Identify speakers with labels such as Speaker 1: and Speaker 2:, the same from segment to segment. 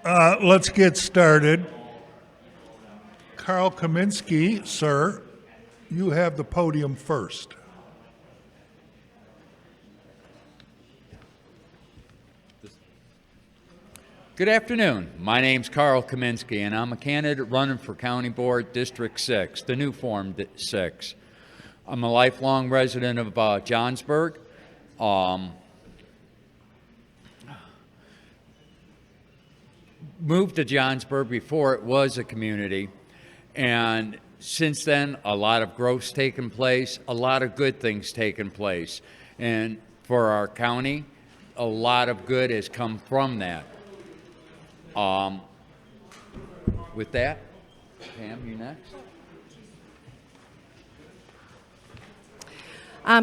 Speaker 1: Let's get started. Carl Kaminsky, sir, you have the podium first.
Speaker 2: Good afternoon. My name's Carl Kaminsky, and I'm a candidate running for County Board District 6, the new Form 6. I'm a lifelong resident of Johnsburg. Moved to Johnsburg before it was a community, and since then a lot of growth's taken place, a lot of good things taken place, and for our county a lot of good has come from that. With that, Pam, you next.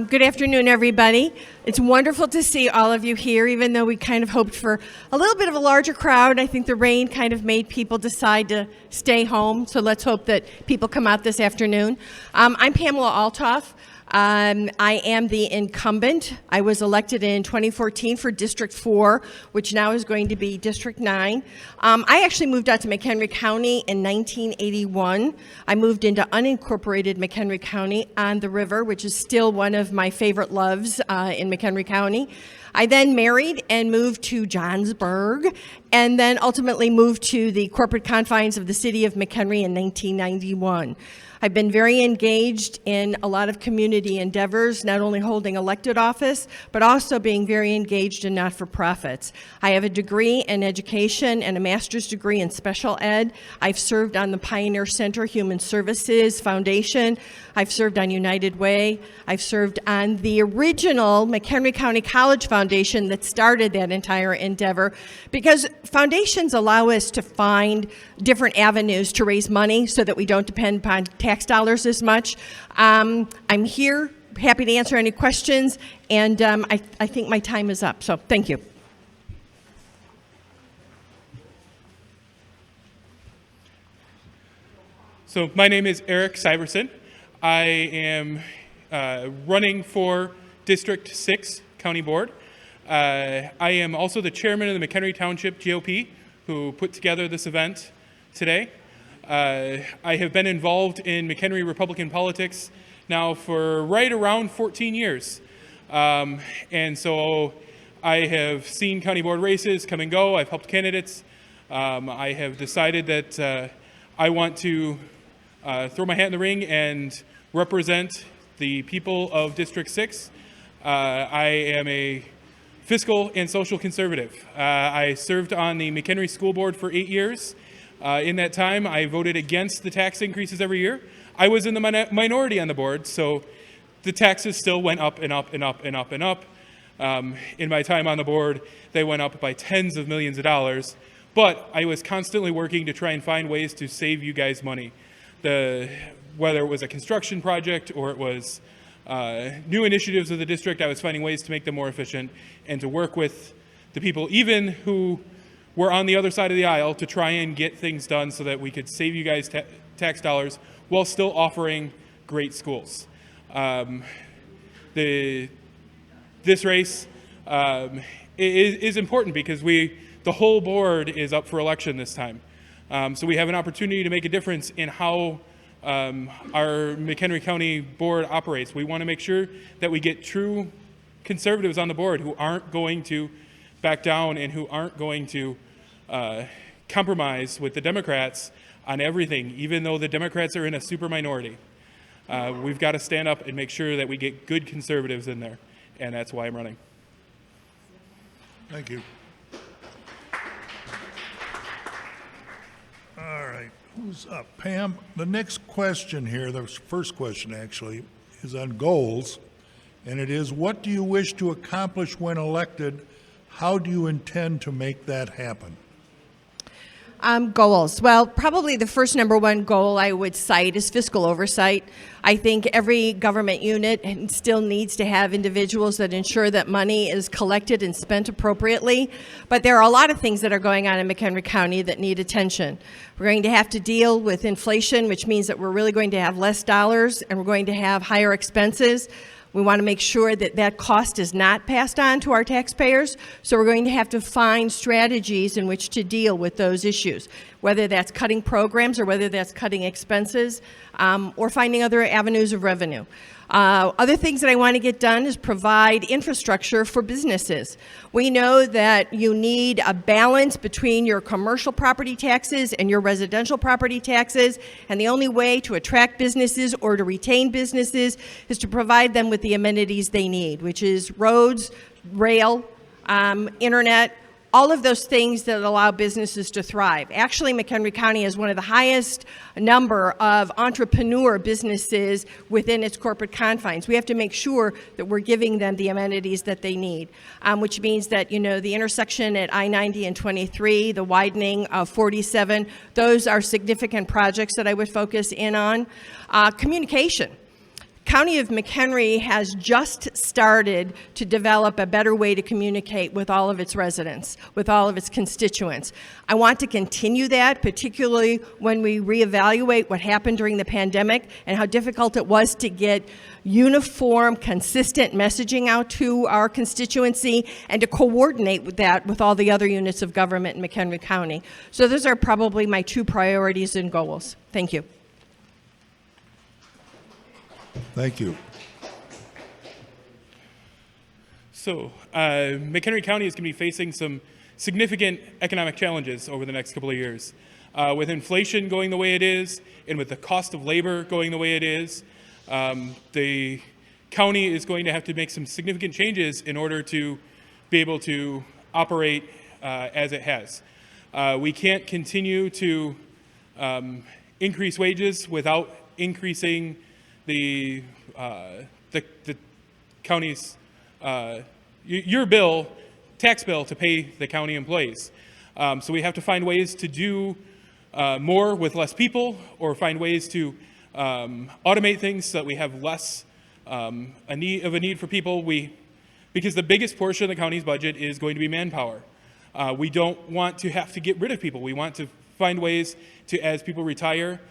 Speaker 3: Good afternoon, everybody. It's wonderful to see all of you here, even though we kind of hoped for a little bit of a larger crowd. I think the rain kind of made people decide to stay home, so let's hope that people come out this afternoon. I'm Pamela Altoff. I am the incumbent. I was elected in 2014 for District 4, which now is going to be District 9. I actually moved out to Mchenry County in 1981. I moved into unincorporated Mchenry County on the river, which is still one of my favorite loves in McHenry County. I then married and moved to Johnsburg, and then ultimately moved to the corporate confines of the city of McHenry in 1991. I've been very engaged in a lot of community endeavors, not only holding elected office, but also being very engaged in not-for-profits. I have a degree in education and a master's degree in special ed. I've served on the Pioneer Center Human Services Foundation. I've served on United Way. I've served on the original McHenry County College Foundation that started that entire endeavor, because foundations allow us to find different avenues to raise money so that we don't depend upon tax dollars as much. I'm here, happy to answer any questions, and I think my time is up, so thank you.
Speaker 4: So my name is Eric Sivers. I am running for District 6 County Board. I am also the chairman of the McHenry Township GOP, who put together this event today. I have been involved in McHenry Republican politics now for right around 14 years. And so I have seen county board races come and go. I've helped candidates. I have decided that I want to throw my hat in the ring and represent the people of District 6. I am a fiscal and social conservative. I served on the McHenry School Board for 8 years. In that time, I voted against the tax increases every year. I was in the minority on the board, so the taxes still went up and up and up and up and up. In my time on the board, they went up by tens of millions of dollars. But I was constantly working to try and find ways to save you guys money. Whether it was a construction project or it was new initiatives of the district, I was finding ways to make them more efficient and to work with the people, even who were on the other side of the aisle, to try and get things done so that we could save you guys tax dollars while still offering great schools. This race is important because the whole board is up for election this time. So we have an opportunity to make a difference in how our McHenry County board operates. We want to make sure that we get true conservatives on the board who aren't going to back down and who aren't going to compromise with the Democrats on everything, even though the Democrats are in a super minority. We've got to stand up and make sure that we get good conservatives in there, and that's why I'm running.
Speaker 1: Thank you. All right, who's up? Pam, the next question here, the first question actually, is on goals, and it is, what do you wish to accomplish when elected? How do you intend to make that happen?
Speaker 3: Goals. Well, probably the first number one goal I would cite is fiscal oversight. I think every government unit still needs to have individuals that ensure that money is collected and spent appropriately. But there are a lot of things that are going on in McHenry County that need attention. We're going to have to deal with inflation, which means that we're really going to have less dollars and we're going to have higher expenses. We want to make sure that that cost is not passed on to our taxpayers, so we're going to have to find strategies in which to deal with those issues, whether that's cutting programs or whether that's cutting expenses, or finding other avenues of revenue. Other things that I want to get done is provide infrastructure for businesses. We know that you need a balance between your commercial property taxes and your residential property taxes, and the only way to attract businesses or to retain businesses is to provide them with the amenities they need, which is roads, rail, internet, all of those things that allow businesses to thrive. Actually, McHenry County has one of the highest number of entrepreneur businesses within its corporate confines. We have to make sure that we're giving them the amenities that they need, which means that, you know, the intersection at I-90 and 23, the widening of 47, those are significant projects that I would focus in on. Communication. County of McHenry has just started to develop a better way to communicate with all of its residents, with all of its constituents. I want to continue that, particularly when we reevaluate what happened during the pandemic and how difficult it was to get uniform, consistent messaging out to our constituency and to coordinate with that with all the other units of government in McHenry County. So those are probably my two priorities and goals. Thank you.
Speaker 1: Thank you.
Speaker 4: So, McHenry County is going to be facing some significant economic challenges over the next couple of years. With inflation going the way it is, and with the cost of labor going the way it is, the county is going to have to make some significant changes in order to be able to operate as it has. We can't continue to increase wages without increasing the county's your bill, tax bill, to pay the county employees. So we have to find ways to do more with less people, or find ways to automate things so that we have less a need for people. Because the biggest portion of the county's budget is going to be manpower. We don't want to have to get rid of people. We want to find ways to, as people retire,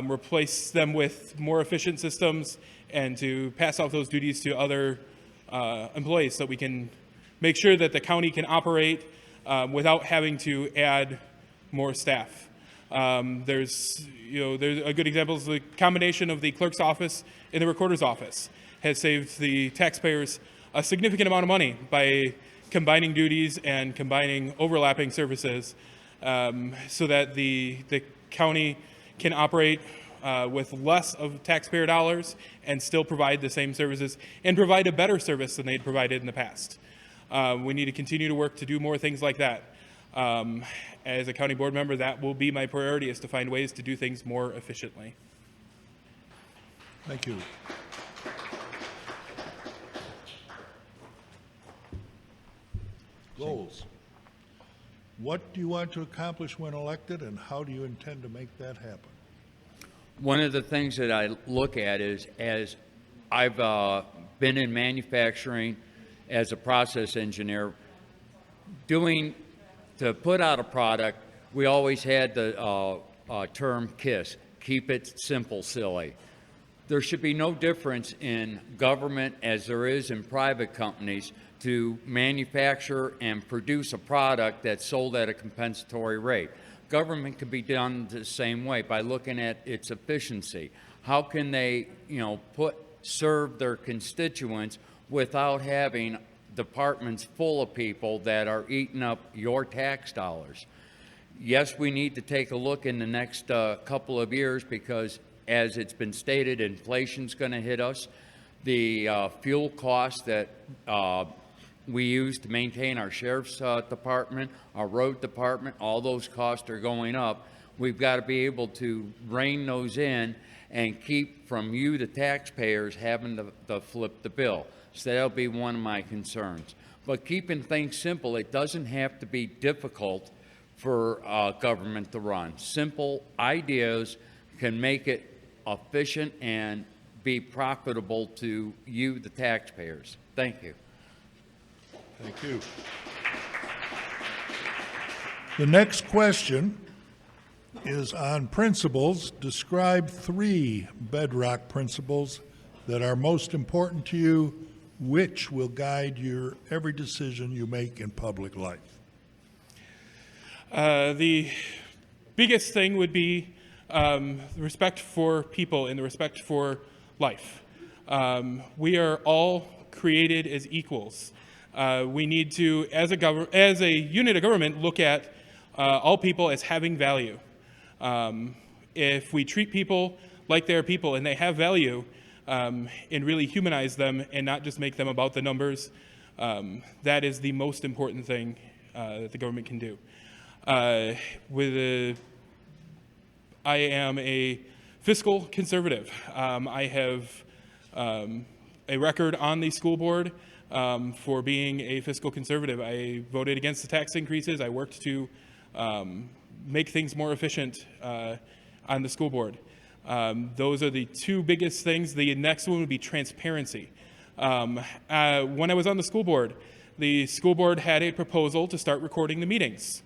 Speaker 4: replace them with more efficient systems, and to pass off those duties to other employees, so we can make sure that the county can operate without having to add more staff. There's a good example is the combination of the clerk's office and the recorder's office has saved the taxpayers a significant amount of money by combining duties and combining overlapping services, so that the county can operate with less of taxpayer dollars and still provide the same services and provide a better service than they'd provided in the past. We need to continue to work to do more things like that. As a county board member, that will be my priority, is to find ways to do things more efficiently.
Speaker 1: Thank you. Goals. What do you want to accomplish when elected, and how do you intend to make that happen?
Speaker 2: One of the things that I look at is, as I've been in manufacturing as a process engineer, to put out a product, we always had the term KISS, keep it simple, silly. There should be no difference in government as there is in private companies to manufacture and produce a product that's sold at a compensatory rate. Government can be done the same way by looking at its efficiency. How can they, serve their constituents without having departments full of people that are eating up your tax dollars? Yes, we need to take a look in the next couple of years, because as it's been stated, inflation's going to hit us. The fuel costs that we use to maintain our sheriff's department, our road department, all those costs are going up. We've got to be able to rein those in and keep from you, the taxpayers, having to flip the bill. So that'll be one of my concerns. But keeping things simple, it doesn't have to be difficult for government to run. Simple ideas can make it efficient and be profitable to you, the taxpayers. Thank you.
Speaker 1: Thank you. The next question is on principles. Describe 3 bedrock principles that are most important to you, which will guide your every decision you make in public life?
Speaker 4: The biggest thing would be the respect for people and the respect for life. We are all created as equals. We need to, as a unit of government, look at all people as having value. If we treat people like they're people and they have value, and really humanize them and not just make them about the numbers, that is the most important thing that the government can do. I am a fiscal conservative. I have a record on the school board for being a fiscal conservative. I voted against the tax increases. I worked to make things more efficient on the school board. Those are the two biggest things. The next one would be transparency. When I was on the school board had a proposal to start recording the meetings.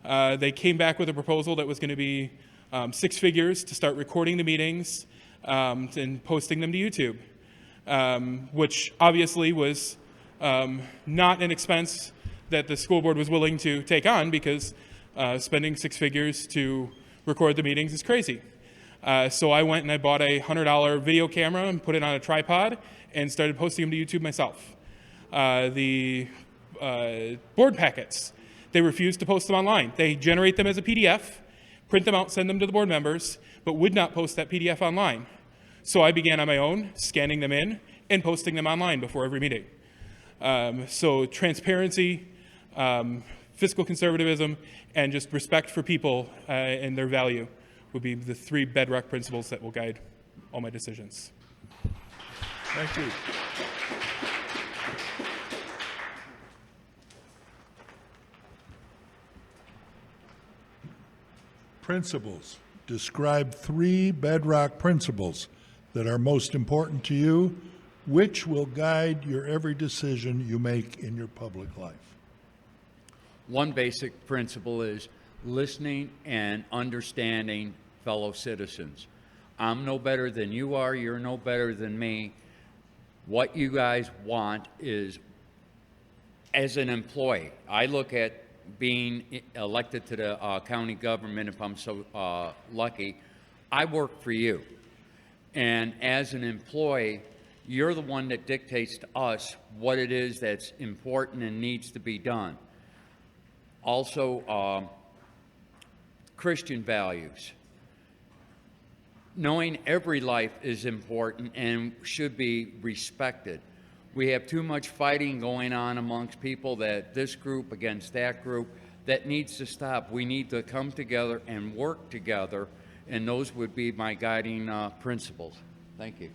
Speaker 4: They came back with a proposal that was going to be 6 figures to start recording the meetings and posting them to YouTube, which obviously was not an expense that the school board was willing to take on, because spending 6 figures to record the meetings is crazy. So I went and I bought a $100 video camera and put it on a tripod and started posting them to YouTube myself. The board packets, they refused to post them online. They generate them as a PDF, print them out, send them to the board members, but would not post that PDF online. So I began on my own, scanning them in and posting them online before every meeting. So transparency, fiscal conservatism, and just respect for people and their value would be the 3 bedrock principles that will guide all my decisions.
Speaker 1: Thank you. Principles. Describe 3 bedrock principles that are most important to you, which will guide your every decision you make in your public life.
Speaker 2: One basic principle is listening and understanding fellow citizens. I'm no better than you are, you're no better than me. What you guys want is, as an employee, I look at being elected to the county government, if I'm so lucky, I work for you. And as an employee, you're the one that dictates to us what it is that's important and needs to be done. Also, Christian values. Knowing every life is important and should be respected. We have too much fighting going on amongst people, that this group against that group, that needs to stop. We need to come together and work together, and those would be my guiding principles. Thank you.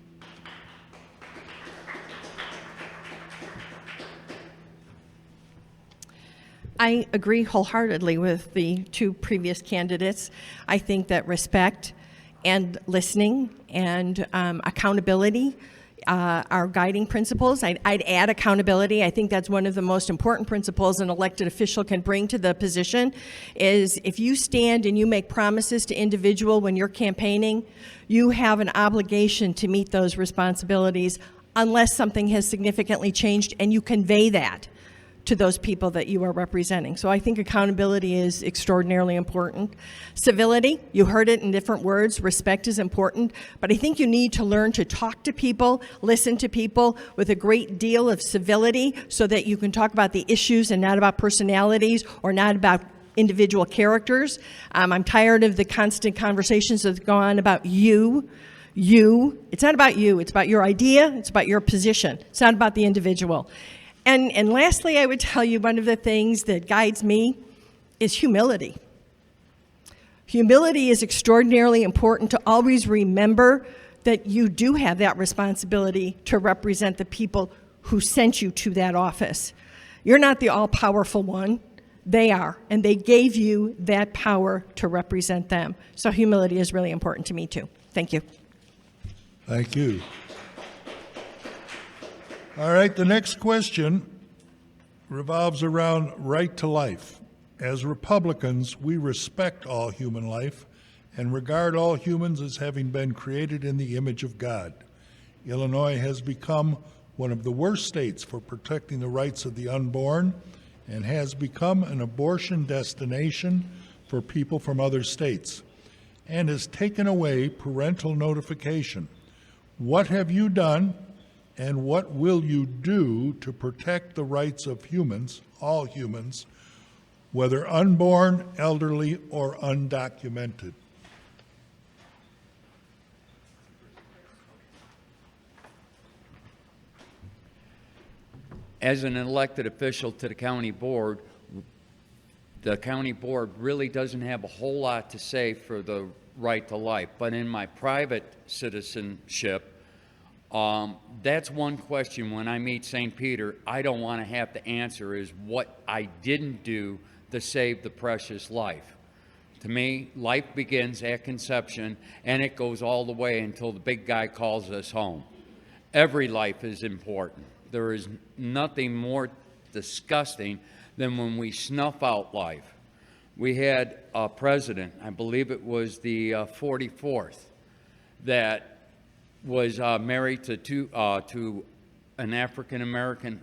Speaker 3: I agree wholeheartedly with the 2 previous candidates. I think that respect and listening and accountability are guiding principles. I'd add accountability. I think that's one of the most important principles an elected official can bring to the position, is if you stand and you make promises to individual when you're campaigning, you have an obligation to meet those responsibilities unless something has significantly changed, and you convey that to those people that you are representing. So I think accountability is extraordinarily important. Civility, you heard it in different words. Respect is important, but I think you need to learn to talk to people, listen to people with a great deal of civility, so that you can talk about the issues and not about personalities or not about individual characters. I'm tired of the constant conversations that go on about you. It's not about you. It's about your idea. It's about your position. It's not about the individual. And lastly, I would tell you, one of the things that guides me is humility. Humility is extraordinarily important, to always remember that you do have that responsibility to represent the people who sent you to that office. You're not the all-powerful one. They are, and they gave you that power to represent them. So humility is really important to me, too. Thank you.
Speaker 1: Thank you. All right, the next question revolves around right to life. As Republicans, we respect all human life and regard all humans as having been created in the image of God. Illinois has become one of the worst states for protecting the rights of the unborn and has become an abortion destination for people from other states and has taken away parental notification. What have you done and what will you do to protect the rights of humans, all humans, whether unborn, elderly, or undocumented?
Speaker 2: As an elected official to the county board really doesn't have a whole lot to say for the right to life. But in my private citizenship, that's one question when I meet St. Peter I don't want to have to answer, is what I didn't do to save the precious life. To me, life begins at conception and it goes all the way until the big guy calls us home. Every life is important. There is nothing more disgusting than when we snuff out life. We had a president, I believe it was the 44th, that was married to an African-American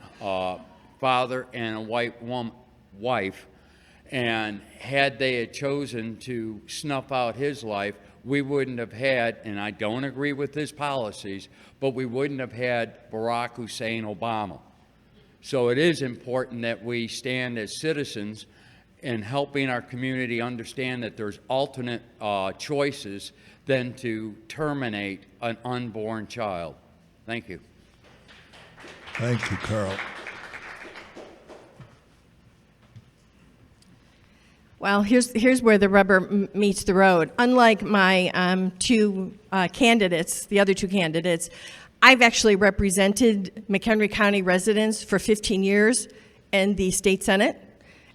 Speaker 2: father and a white wife, and had they had chosen to snuff out his life, we wouldn't have had, and I don't agree with his policies, but we wouldn't have had Barack Hussein Obama. So it is important that we stand as citizens in helping our community understand that there's alternate choices than to terminate an unborn child. Thank you.
Speaker 1: Thank you, Carl.
Speaker 3: Well, here's where the rubber meets the road. Unlike my two candidates, the other two candidates, I've actually represented McHenry County residents for 15 years in the state Senate,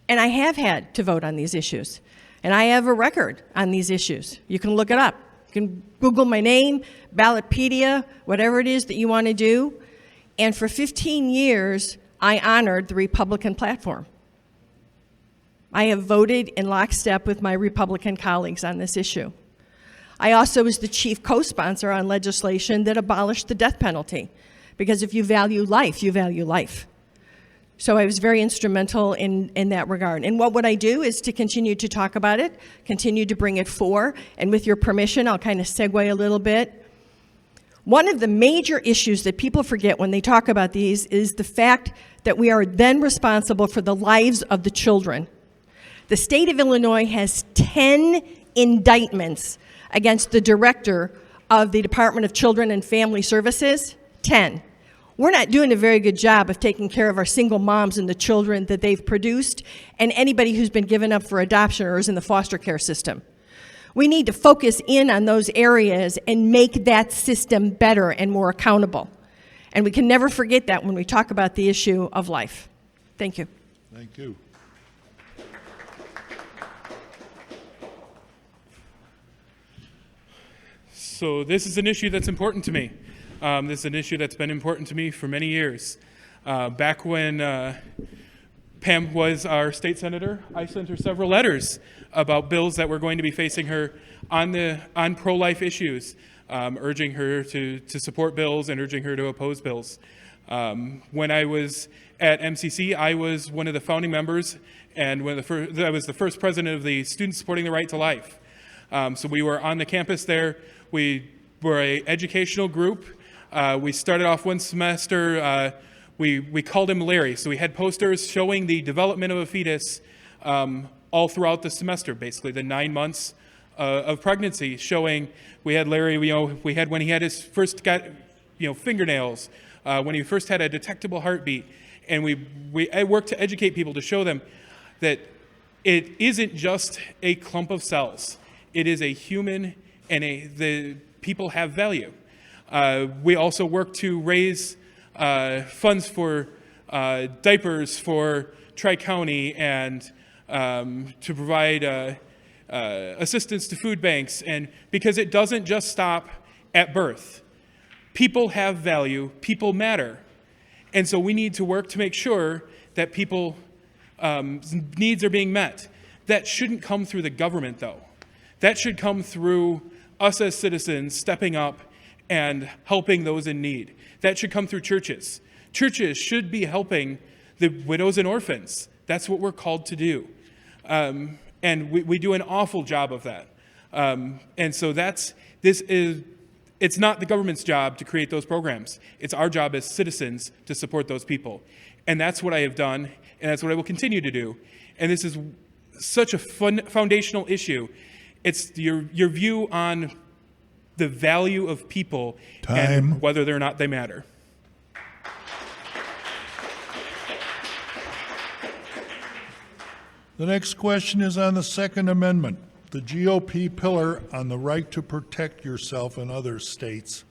Speaker 3: and I have had to vote on these issues. And I have a record on these issues. You can look it up. You can Google my name, Ballotpedia, whatever it is that you want to do. And for 15 years, I honored the Republican platform. I have voted in lockstep with my Republican colleagues on this issue. I also was the chief co-sponsor on legislation that abolished the death penalty, because if you value life, you value life. So I was very instrumental in that regard. And what would I do is to continue to talk about it, continue to bring it forward, and with your permission, I'll kind of segue a little bit. One of the major issues that people forget when they talk about these is the fact that we are then responsible for the lives of the children. The state of Illinois has 10 indictments against the director of the Department of Children and Family Services. 10. We're not doing a very good job of taking care of our single moms and the children that they've produced, and anybody who's been given up for adoption or is in the foster care system. We need to focus in on those areas and make that system better and more accountable. And we can never forget that when we talk about the issue of life. Thank you.
Speaker 1: Thank you.
Speaker 4: So this is an issue that's important to me. This is an issue that's been important to me for many years. Back when Pam was our state senator, I sent her several letters about bills that were going to be facing her on pro-life issues, urging her to support bills and urging her to oppose bills. When I was at MCC, I was one of the founding members, and I was the first president of the Students Supporting the Right to Life. So we were on the campus there. We were an educational group. We started off one semester, we called him Larry. So we had posters showing the development of a fetus all throughout the semester, basically the 9 months of pregnancy, showing we had Larry, we had when he had his first fingernails, when he first had a detectable heartbeat. And I worked to educate people to show them that it isn't just a clump of cells. It is a human, and the people have value. We also work to raise funds for diapers for Tri-County and to provide assistance to food banks, and because it doesn't just stop at birth. People have value, people matter. And so we need to work to make sure that people's needs are being met. That shouldn't come through the government, though. That should come through us as citizens stepping up and helping those in need. That should come through churches. Churches should be helping the widows and orphans. That's what we're called to do. And we do an awful job of that. And so it's not the government's job to create those programs. It's our job as citizens to support those people. And that's what I have done, and that's what I will continue to do. And this is such a foundational issue. It's your view on the value of people and whether or not they matter.
Speaker 1: The next question is on the Second Amendment. The GOP Pillar on the right to protect yourself and others states,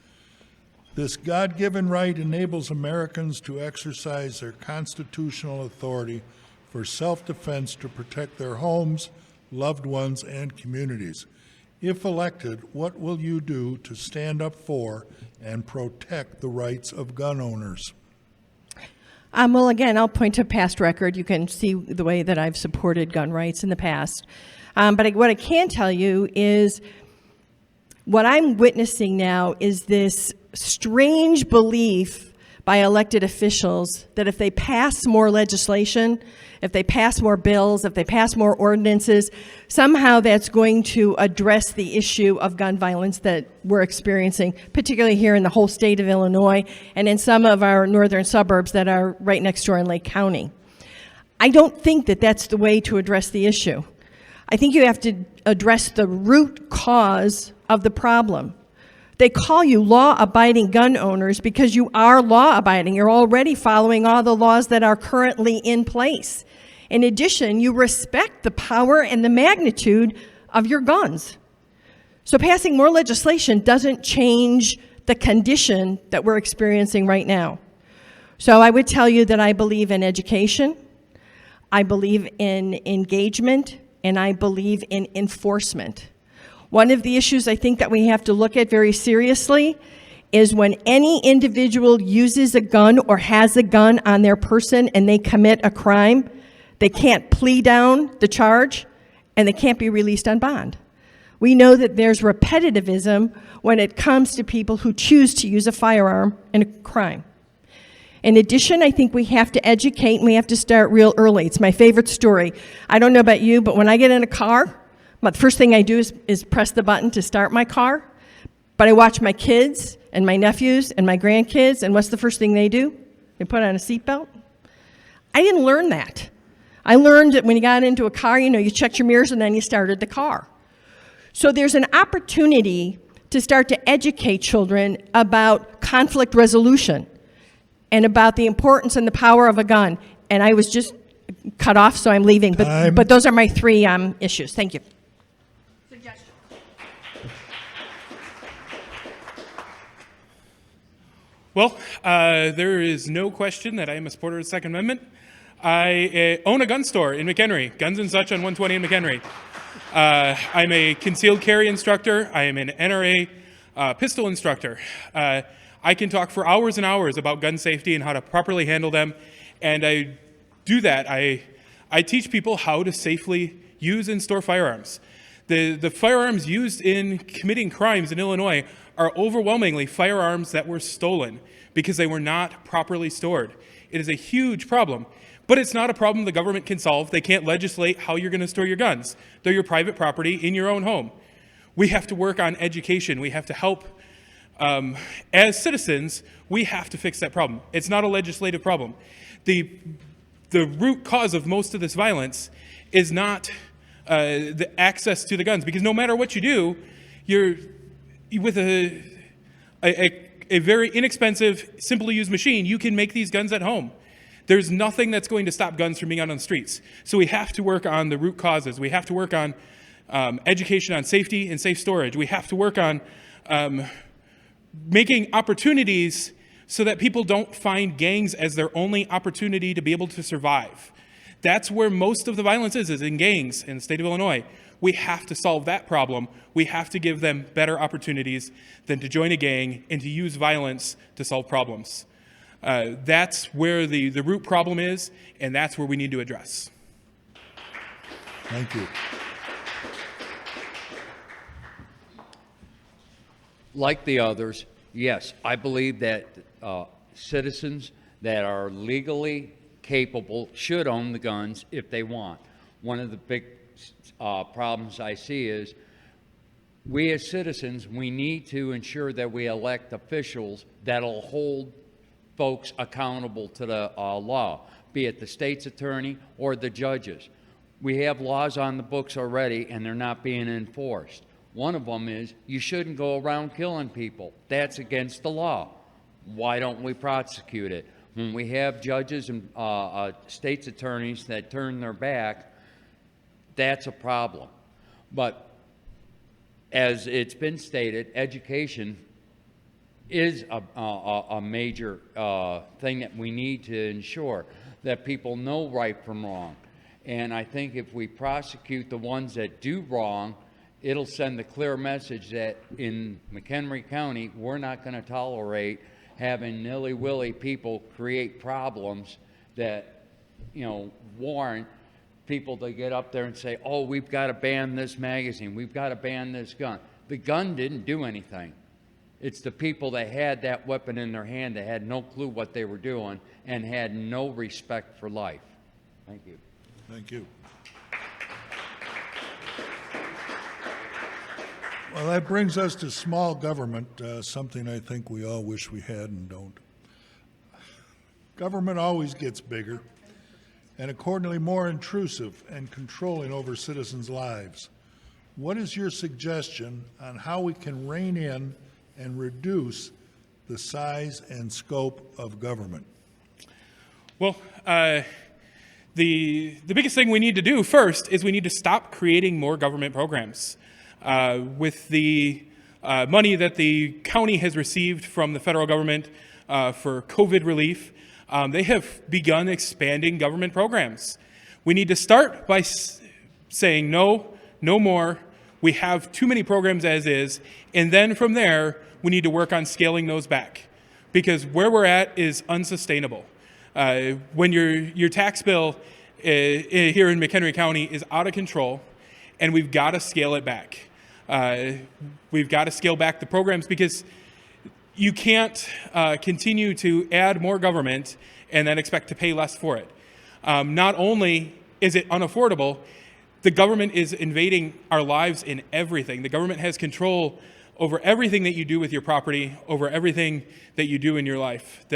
Speaker 1: this God-given right enables Americans to exercise their constitutional authority for self-defense to protect their homes, loved ones, and communities. If elected, what will you do to stand up for and protect the rights of gun owners?
Speaker 3: Well, again, I'll point to past record. You can see the way that I've supported gun rights in the past. But what I can tell you is what I'm witnessing now is this strange belief by elected officials that if they pass more legislation, if they pass more bills, if they pass more ordinances, somehow that's going to address the issue of gun violence that we're experiencing, particularly here in the whole state of Illinois and in some of our northern suburbs that are right next door in Lake County. I don't think that that's the way to address the issue. I think you have to address the root cause of the problem. They call you law-abiding gun owners because you are law-abiding. You're already following all the laws that are currently in place. In addition, you respect the power and the magnitude of your guns. So passing more legislation doesn't change the condition that we're experiencing right now. So I would tell you that I believe in education, I believe in engagement, and I believe in enforcement. One of the issues I think that we have to look at very seriously is when any individual uses a gun or has a gun on their person and they commit a crime, they can't plea down the charge and they can't be released on bond. We know that there's repetitivism when it comes to people who choose to use a firearm in a crime. In addition, I think we have to educate and we have to start real early. It's my favorite story. I don't know about you, but when I get in a car, the first thing I do is press the button to start my car. But I watch my kids and my nephews and my grandkids, and what's the first thing they do? They put on a seatbelt. I didn't learn that. I learned that when you got into a car, you checked your mirrors and then you started the car. So there's an opportunity to start to educate children about conflict resolution and about the importance and the power of a gun. And I was just cut off, so I'm leaving. But those are my three issues. Thank you.
Speaker 4: Well, there is no question that I am a supporter of the Second Amendment. I own a gun store in Mchenry, Guns and Such on 120 in Mchenry. I'm a concealed carry instructor. I am an NRA pistol instructor. I can talk for hours and hours about gun safety and how to properly handle them, and I do that. I teach people how to safely use and store firearms. The firearms used in committing crimes in Illinois are overwhelmingly firearms that were stolen because they were not properly stored. It is a huge problem, but it's not a problem the government can solve. They can't legislate how you're going to store your guns. They're your private property in your own home. We have to work on education. We have to help. As citizens, we have to fix that problem. It's not a legislative problem. The root cause of most of this violence is not the access to the guns, because no matter what you do, you're with a very inexpensive, simple to use machine, you can make these guns at home. There's nothing that's going to stop guns from being out on the streets. So we have to work on the root causes. We have to work on education on safety and safe storage. We have to work on making opportunities so that people don't find gangs as their only opportunity to be able to survive. That's where most of the violence is in gangs in the state of Illinois. We have to solve that problem. We have to give them better opportunities than to join a gang and to use violence to solve problems. That's where the root problem is, and that's where we need to address.
Speaker 1: Thank you.
Speaker 2: Like the others, Yes, I believe that citizens that are legally capable should own the guns if they want. One of the big problems I see is we as citizens, we need to ensure that we elect officials that'll hold folks accountable to the law, be it the state's attorney or the judges. We have laws on the books already and they're not being enforced. One of them is you shouldn't go around killing people. That's against the law. Why don't we prosecute it? When we have judges and state's attorneys that turn their back, that's a problem. But as it's been stated, education is a major thing that we need to ensure that people know right from wrong. And I think if we prosecute the ones that do wrong, it'll send a clear message that in Mchenry County, we're not going to tolerate having nilly-willy people create problems that, warrant people to get up there and say, oh, we've got to ban this magazine, we've got to ban this gun. The gun didn't do anything. It's the people that had that weapon in their hand that had no clue what they were doing and had no respect for life. Thank you.
Speaker 1: Thank you. Well, that brings us to small government, something I think we all wish we had and don't. Government always gets bigger and accordingly more intrusive and controlling over citizens' lives. What is your suggestion on how we can rein in and reduce the size and scope of government?
Speaker 4: Well, the biggest thing we need to do first is we need to stop creating more government programs. With the money that the county has received from the federal government for COVID relief, they have begun expanding government programs. We need to start by saying no more. We have too many programs as is, and then from there, we need to work on scaling those back, because where we're at is unsustainable. When your tax bill here in McHenry County is out of control, and we've got to scale it back. We've got to scale back the programs, because you can't continue to add more government and then expect to pay less for it. Not only is it unaffordable, the government is invading our lives in everything. The government has control over everything that you do with your property, over everything that you do in your life.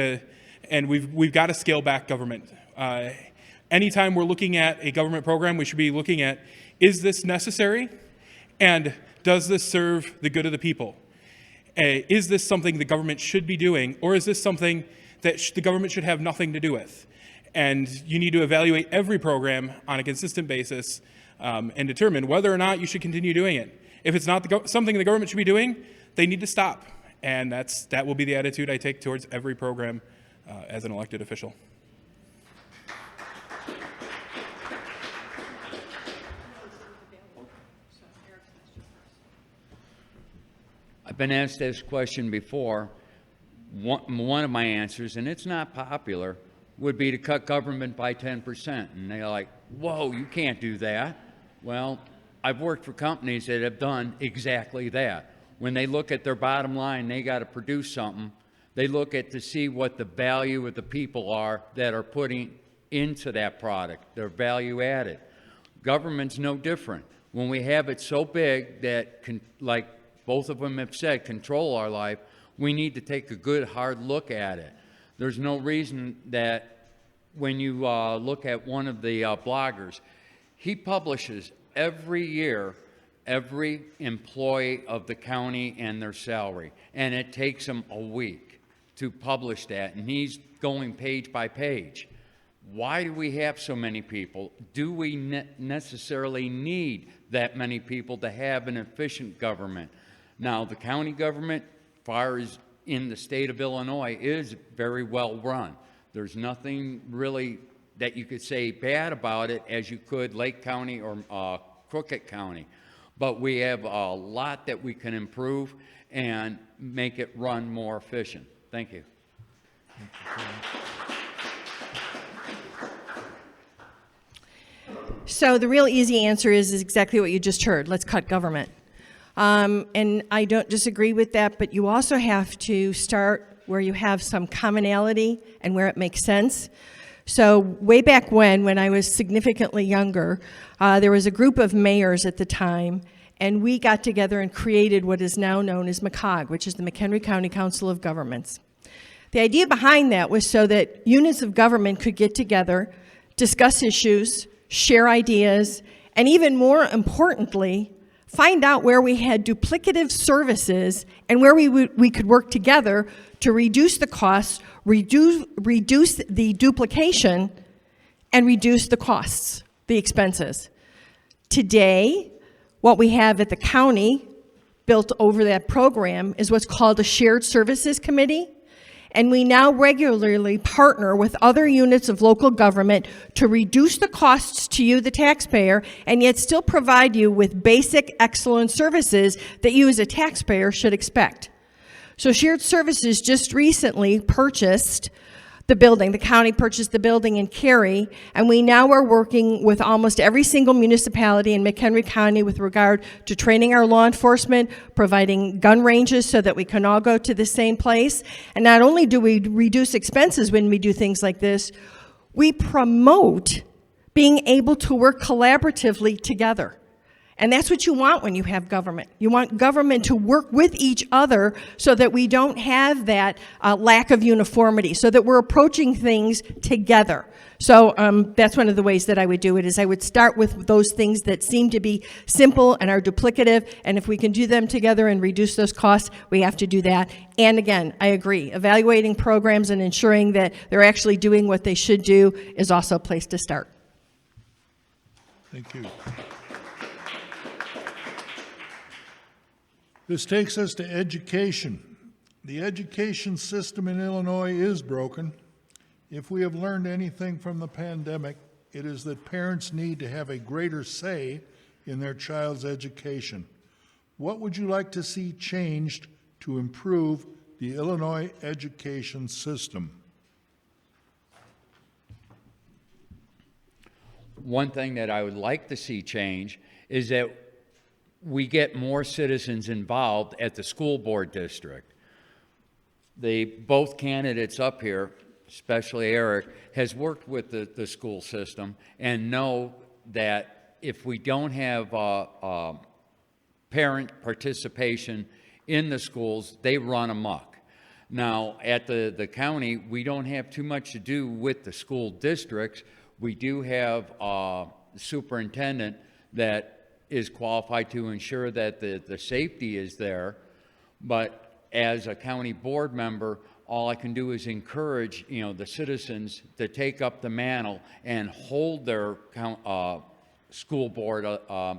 Speaker 4: And we've got to scale back government. Anytime we're looking at a government program, we should be looking at, is this necessary? And does this serve the good of the people? Is this something the government should be doing, or is this something that the government should have nothing to do with? And you need to evaluate every program on a consistent basis and determine whether or not you should continue doing it. If it's not something the government should be doing, they need to stop. And that will be the attitude I take towards every program as an elected official.
Speaker 2: I've been asked this question before. One of my answers, and it's not popular, would be to cut government by 10%. And they're like, whoa, you can't do that. Well, I've worked for companies that have done exactly that. When they look at their bottom line, they got to produce something. They look at to see what the value of the people are that are putting into that product, their value added. Government's no different. When we have it so big that, like both of them have said, control our life, we need to take a good hard look at it. There's no reason that when you look at one of the bloggers, he publishes every year every employee of the county and their salary, and it takes him a week to publish that, and he's going page by page. Why do we have so many people? Do we necessarily need that many people to have an efficient government? Now, the county government, as far as in the state of Illinois, is very well run. There's nothing really that you could say bad about it as you could Lake County or Crooked County. But we have a lot that we can improve and make it run more efficient. Thank you.
Speaker 3: So the real easy answer is exactly what you just heard. Let's cut government. And I don't disagree with that, but you also have to start where you have some commonality and where it makes sense. So way back when I was significantly younger, there was a group of mayors at the time, and we got together and created what is now known as MCOG, which is the McHenry County Council of Governments. The idea behind that was so that units of government could get together, discuss issues, share ideas, and even more importantly, find out where we had duplicative services and where we could work together to reduce the costs, reduce the duplication, and reduce the costs, the expenses. Today, what we have at the county built over that program is what's called a shared services committee. And we now regularly partner with other units of local government to reduce the costs to you, the taxpayer, and yet still provide you with basic excellent services that you as a taxpayer should expect. So Shared Services just recently purchased the building. The county purchased the building in Cary, and we now are working with almost every single municipality in McHenry County with regard to training our law enforcement, providing gun ranges so that we can all go to the same place. And not only do we reduce expenses when we do things like this, we promote being able to work collaboratively together. And that's what you want when you have government. You want government to work with each other so that we don't have that lack of uniformity, so that we're approaching things together. So that's one of the ways that I would do it, is I would start with those things that seem to be simple and are duplicative, and if we can do them together and reduce those costs, we have to do that. And again, I agree, evaluating programs and ensuring that they're actually doing what they should do is also a place to start.
Speaker 1: Thank you. This takes us to education. The education system in Illinois is broken. If we have learned anything from the pandemic, it is that parents need to have a greater say in their child's education. What would you like to see changed to improve the Illinois education system?
Speaker 2: One thing that I would like to see change is that we get more citizens involved at the school board district. Both candidates up here, especially Eric, has worked with the school system and know that if we don't have parent participation in the schools, they run amok. Now, at the county, we don't have too much to do with the school districts. We do have a superintendent that is qualified to ensure that the safety is there, but as a county board member, all I can do is encourage the citizens to take up the mantle and hold their school board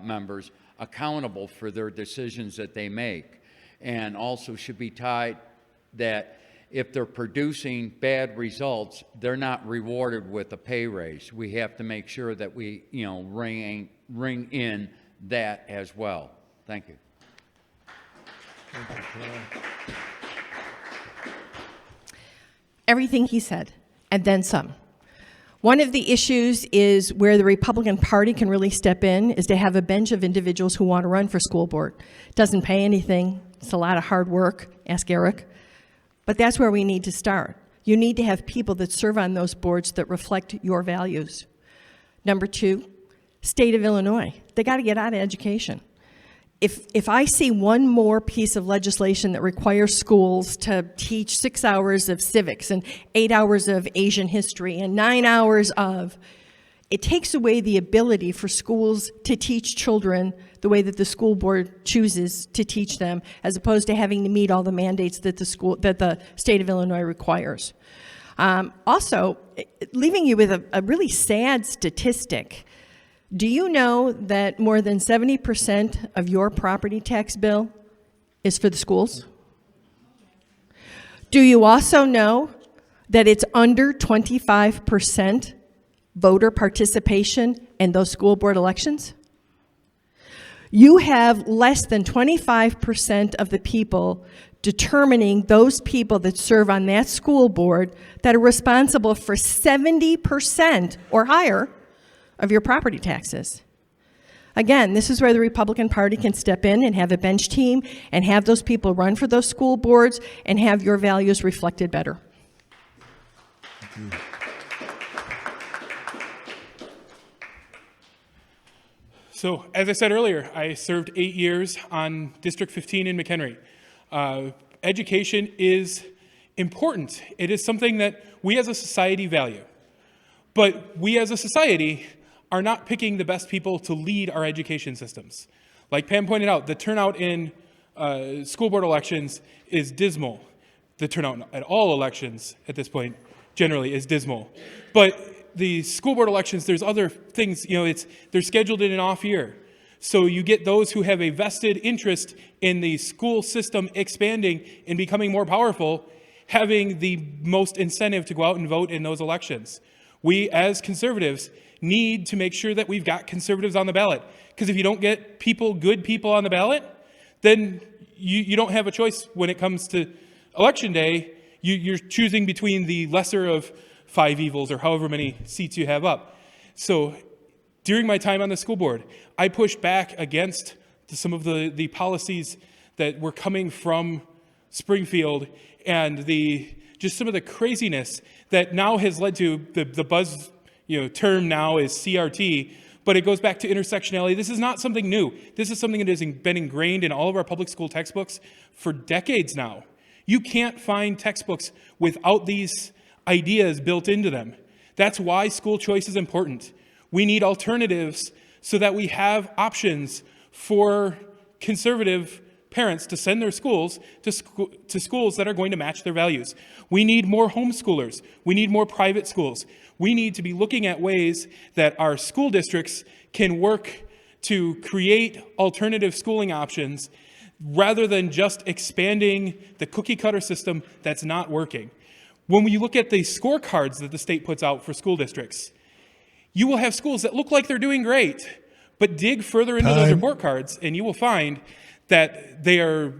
Speaker 2: members accountable for their decisions that they make, and also should be tied that if they're producing bad results, they're not rewarded with a pay raise. We have to make sure that we ring in that as well. Thank you.
Speaker 1: Thank you, Paul.
Speaker 3: Everything he said, and then some. One of the issues is where the Republican Party can really step in is to have a bench of individuals who want to run for school board. It doesn't pay anything. It's a lot of hard work. Ask Eric. But that's where we need to start. You need to have people that serve on those boards that reflect your values. Number two, state of Illinois. They got to get out of education. If I see one more piece of legislation that requires schools to teach 6 hours of civics and 8 hours of Asian history and 9 hours of, it takes away the ability for schools to teach children the way that the school board chooses to teach them, as opposed to having to meet all the mandates that the state of Illinois requires. Also, leaving you with a really sad statistic. Do you know that more than 70% of your property tax bill is for the schools? Do you also know that it's under 25% voter participation in those school board elections? You have less than 25% of the people determining those people that serve on that school board that are responsible for 70% or higher of your property taxes. Again, this is where the Republican Party can step in and have a bench team and have those people run for those school boards and have your values reflected better.
Speaker 4: So, as I said earlier, I served 8 years on District 15 in Mchenry. Education is important. It is something that we as a society value. But we as a society are not picking the best people to lead our education systems. Like Pam pointed out, the turnout in school board elections is dismal. The turnout at all elections at this point generally is dismal. But the school board elections, there's other things, they're scheduled in an off year. So you get those who have a vested interest in the school system expanding and becoming more powerful, having the most incentive to go out and vote in those elections. We, as conservatives, need to make sure that we've got conservatives on the ballot. Because if you don't get good people on the ballot, then you don't have a choice when it comes to election day. You're choosing between the lesser of 5 evils or however many seats you have up. So during my time on the school board, I pushed back against some of the policies that were coming from Springfield and just some of the craziness that now has led to the buzz term now is CRT, but it goes back to intersectionality. This is not something new. This is something that has been ingrained in all of our public school textbooks for decades now. You can't find textbooks without these ideas built into them. That's why school choice is important. We need alternatives so that we have options for conservative parents to send their schools to schools that are going to match their values. We need more homeschoolers. We need more private schools. We need to be looking at ways that our school districts can work to create alternative schooling options rather than just expanding the cookie cutter system that's not working. When we look at the scorecards that the state puts out for school districts, you will have schools that look like they're doing great, but dig further into those report cards and you will find that they are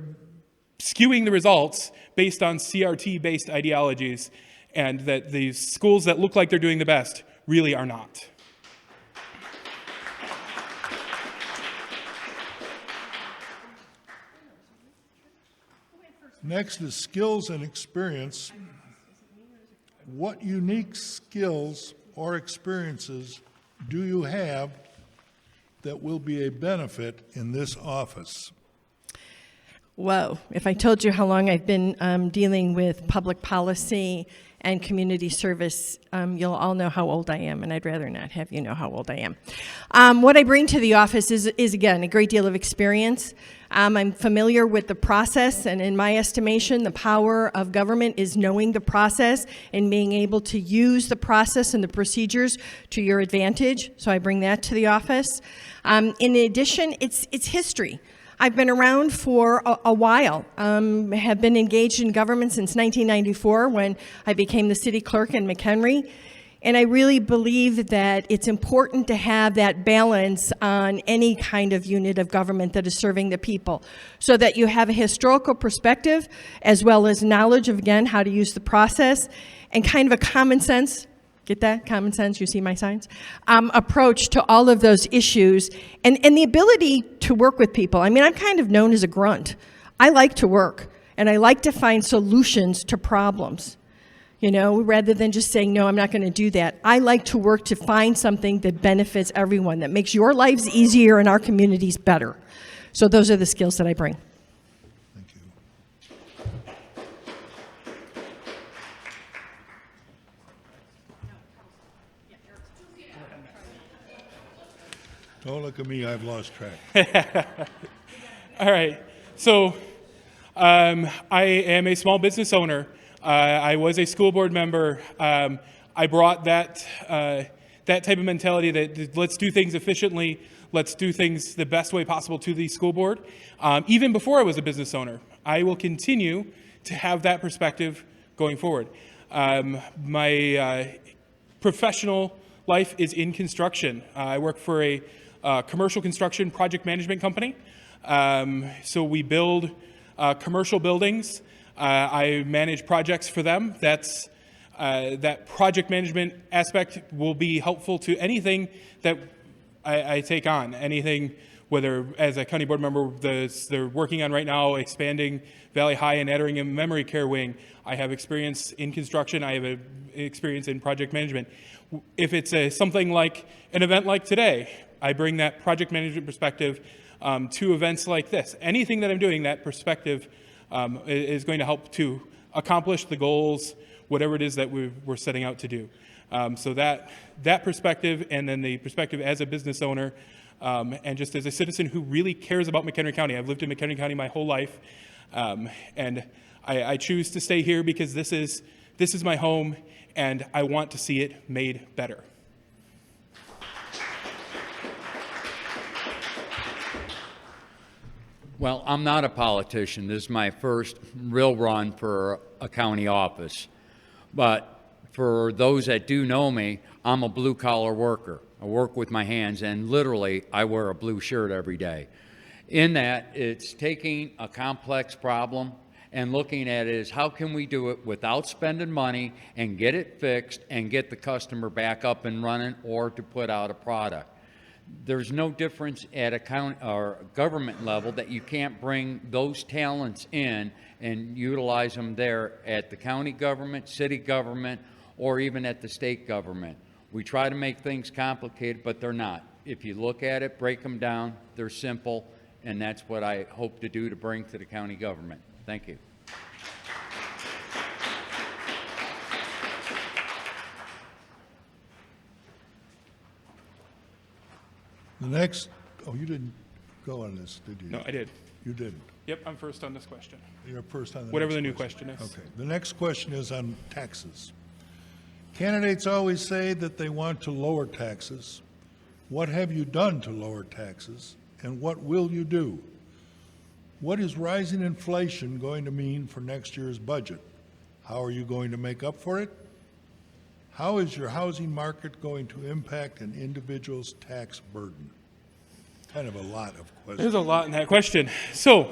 Speaker 4: skewing the results based on CRT-based ideologies, and that the schools that look like they're doing the best really are not.
Speaker 1: Next is skills and experience. What unique skills or experiences do you have that will be a benefit in this office?
Speaker 3: Whoa, if I told you how long I've been dealing with public policy and community service, you'll all know how old I am, and I'd rather not have you know how old I am. What I bring to the office is again, a great deal of experience. I'm familiar with the process, and in my estimation, the power of government is knowing the process and being able to use the process and the procedures to your advantage, so I bring that to the office. In addition, it's history. I've been around for a while, have been engaged in government since 1994 when I became the city clerk in Mchenry. And I really believe that it's important to have that balance on any kind of unit of government that is serving the people, so that you have a historical perspective as well as knowledge of, again, how to use the process and kind of a common sense, get that? Common sense, you see my signs? Approach to all of those issues and the ability to work with people. I mean, I'm kind of known as a grunt. I like to work and I like to find solutions to problems. Rather than just saying, no, I'm not going to do that. I like to work to find something that benefits everyone, that makes your lives easier and our communities better. So those are the skills that I bring.
Speaker 1: Thank you. Don't look at me, I've lost track.
Speaker 4: All right. So I am a small business owner. I was a school board member. I brought that type of mentality that let's do things efficiently, let's do things the best way possible to the school board. Even before I was a business owner, I will continue to have that perspective going forward. My professional life is in construction. I work for a commercial construction project management company. So we build commercial buildings. I manage projects for them. That project management aspect will be helpful to anything that I take on. Anything, whether as a county board member, they're working on right now expanding Valley High and Etteringham Memory Care Wing. I have experience in construction. I have experience in project management. If it's something like an event like today, I bring that project management perspective to events like this. Anything that I'm doing, that perspective is going to help to accomplish the goals, whatever it is that we're setting out to do. So that perspective, and then the perspective as a business owner, and just as a citizen who really cares about McHenry County. I've lived in McHenry County my whole life, and I choose to stay here because this is my home, and I want to see it made better.
Speaker 2: Well, I'm not a politician. This is my first real run for a county office. But for those that do know me, I'm a blue-collar worker. I work with my hands, and literally, I wear a blue shirt every day. In that, it's taking a complex problem and looking at it as how can we do it without spending money and get it fixed and get the customer back up and running, or to put out a product. There's no difference at a county or government level that you can't bring those talents in and utilize them there at the county government, city government, or even at the state government. We try to make things complicated, but they're not. If you look at it, break them down, they're simple, and that's what I hope to do to bring to the county government. Thank you.
Speaker 1: The next, oh, you didn't go on this, did you?
Speaker 4: No, I did.
Speaker 1: You didn't.
Speaker 4: Yep, I'm first on this question.
Speaker 1: You're first on the
Speaker 4: Whatever
Speaker 1: next
Speaker 4: the new question is.
Speaker 1: Okay. The next question is on taxes. Candidates always say that they want to lower taxes. What have you done to lower taxes, and what will you do? What is rising inflation going to mean for next year's budget? How are you going to make up for it? How is your housing market going to impact an individual's tax burden? Kind of a lot of questions.
Speaker 4: There's a lot in that question. So,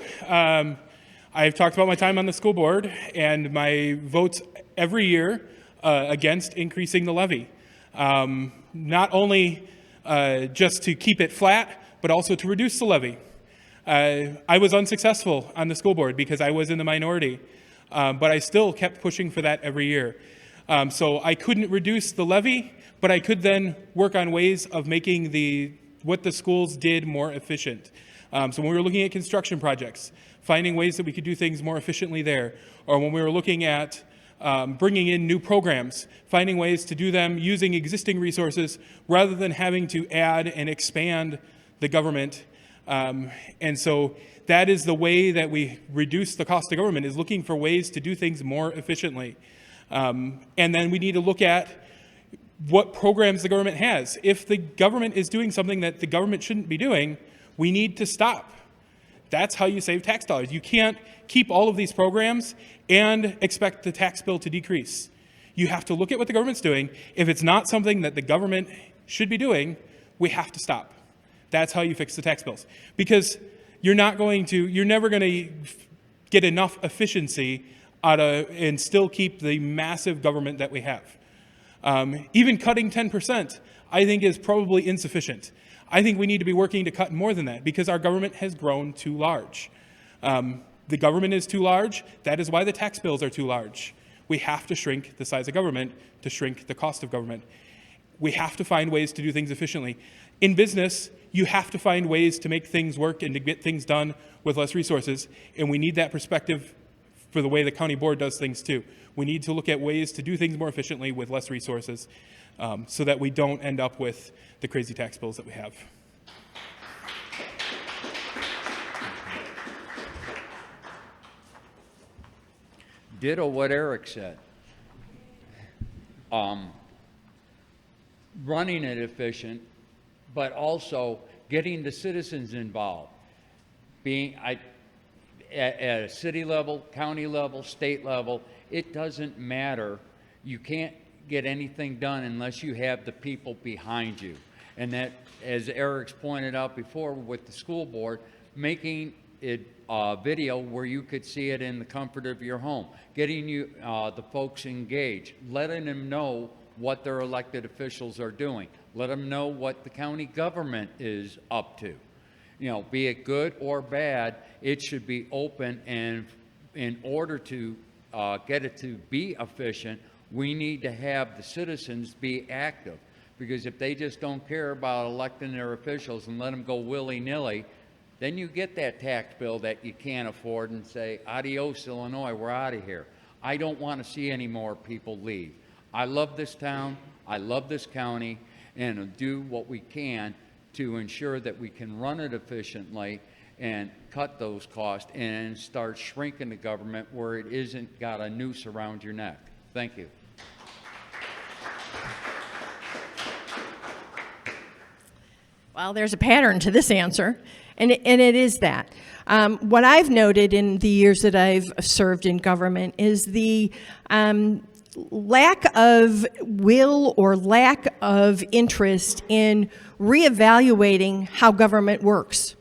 Speaker 4: I've talked about my time on the school board and my votes every year against increasing the levy. Not only just to keep it flat, but also to reduce the levy. I was unsuccessful on the school board because I was in the minority, but I still kept pushing for that every year. So I couldn't reduce the levy, but I could then work on ways of making what the schools did more efficient. So when we were looking at construction projects, finding ways that we could do things more efficiently there, or when we were looking at bringing in new programs, finding ways to do them using existing resources rather than having to add and expand the government. And so that is the way that we reduce the cost of government, is looking for ways to do things more efficiently. And then we need to look at what programs the government has. If the government is doing something that the government shouldn't be doing, we need to stop. That's how you save tax dollars. You can't keep all of these programs and expect the tax bill to decrease. You have to look at what the government's doing. If it's not something that the government should be doing, we have to stop. That's how you fix the tax bills. Because you're never going to get enough efficiency and still keep the massive government that we have. Even cutting 10%, I think, is probably insufficient. I think we need to be working to cut more than that because our government has grown too large. The government is too large. That is why the tax bills are too large. We have to shrink the size of government to shrink the cost of government. We have to find ways to do things efficiently. In business, you have to find ways to make things work and to get things done with less resources, and we need that perspective for the way the county board does things too. We need to look at ways to do things more efficiently with less resources so that we don't end up with the crazy tax bills that we have.
Speaker 2: Ditto what Eric said. Running it efficient, but also getting the citizens involved. At a city level, county level, state level, it doesn't matter. You can't get anything done unless you have the people behind you. And that, as Eric's pointed out before with the school board, making it a video where you could see it in the comfort of your home, getting the folks engaged, letting them know what their elected officials are doing. Let them know what the county government is up to. You know, be it good or bad, it should be open, and in order to get it to be efficient, we need to have the citizens be active. Because if they just don't care about electing their officials and let them go willy-nilly, then you get that tax bill that you can't afford and say, adios, Illinois, we're out of here. I don't want to see any more people leave. I love this town, I love this county, and will do what we can to ensure that we can run it efficiently and cut those costs and start shrinking the government where it isn't got a noose around your neck. Thank you.
Speaker 3: Well, there's a pattern to this answer, and it is that. What I've noted in the years that I've served in government is the lack of will or lack of interest in reevaluating how government works.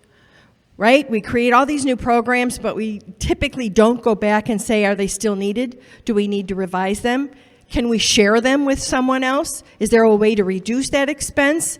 Speaker 3: Right? We create all these new programs, but we typically don't go back and say, are they still needed? Do we need to revise them? Can we share them with someone else? Is there a way to reduce that expense?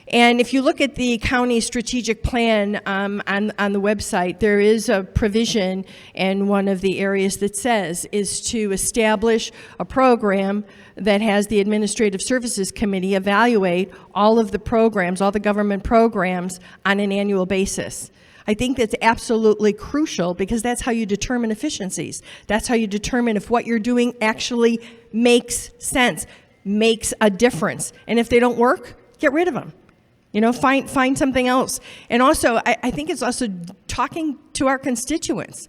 Speaker 3: And if you look at the county strategic plan on the website, there is a provision in one of the areas that says is to establish a program that has the Administrative Services Committee evaluate all of the programs, all the government programs on an annual basis. I think that's absolutely crucial because that's how you determine efficiencies. That's how you determine if what you're doing actually makes sense, makes a difference. And if they don't work, get rid of them. You know, find something else. And also, I think it's also talking to our constituents.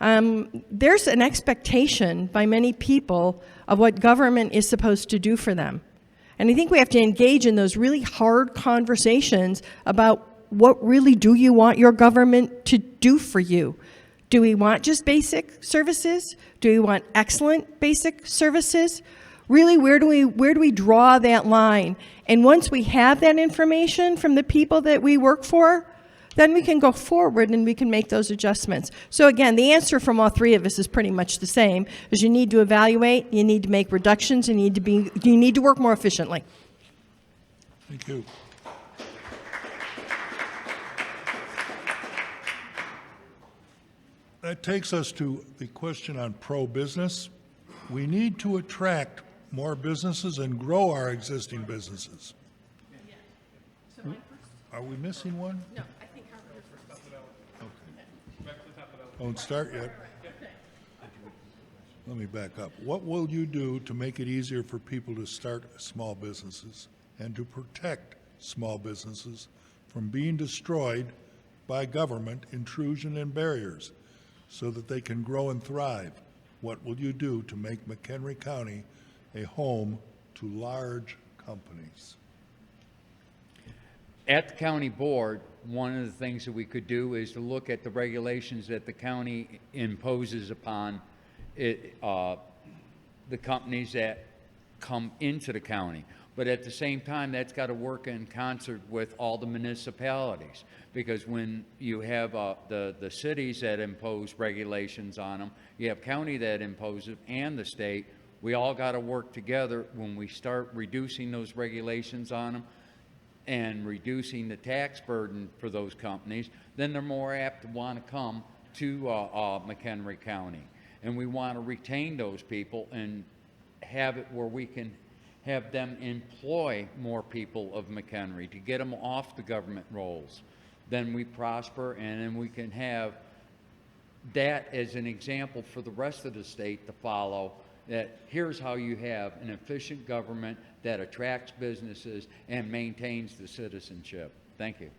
Speaker 3: There's an expectation by many people of what government is supposed to do for them. And I think we have to engage in those really hard conversations about what really do you want your government to do for you? Do we want just basic services? Do we want excellent basic services? Really, where do we draw that line? And once we have that information from the people that we work for, then we can go forward and we can make those adjustments. So again, the answer from all three of us is pretty much the same, is you need to evaluate, you need to make reductions, you need to work more efficiently.
Speaker 1: Thank you. That takes us to the question on pro-business. We need to attract more businesses and grow our existing businesses. Are we missing one?
Speaker 3: No, I think Harvard first.
Speaker 1: Okay. Don't start yet. Let me back up. What will you do to make it easier for people to start small businesses and to protect small businesses from being destroyed by government intrusion and barriers so that they can grow and thrive? What will you do to make McHenry County a home to large companies?
Speaker 2: At the county board, one of the things that we could do is to look at the regulations that the county imposes upon it, the companies that come into the county. But at the same time, that's got to work in concert with all the municipalities. Because when you have the cities that impose regulations on them, you have county that imposes, and the state, we all got to work together when we start reducing those regulations on them and reducing the tax burden for those companies, then they're more apt to want to come to McHenry County. And we want to retain those people and have it where we can have them employ more people of McHenry to get them off the government rolls. Then we prosper, and then we can have that as an example for the rest of the state to follow, that here's how you have an efficient government that attracts businesses and maintains the citizenship. Thank you.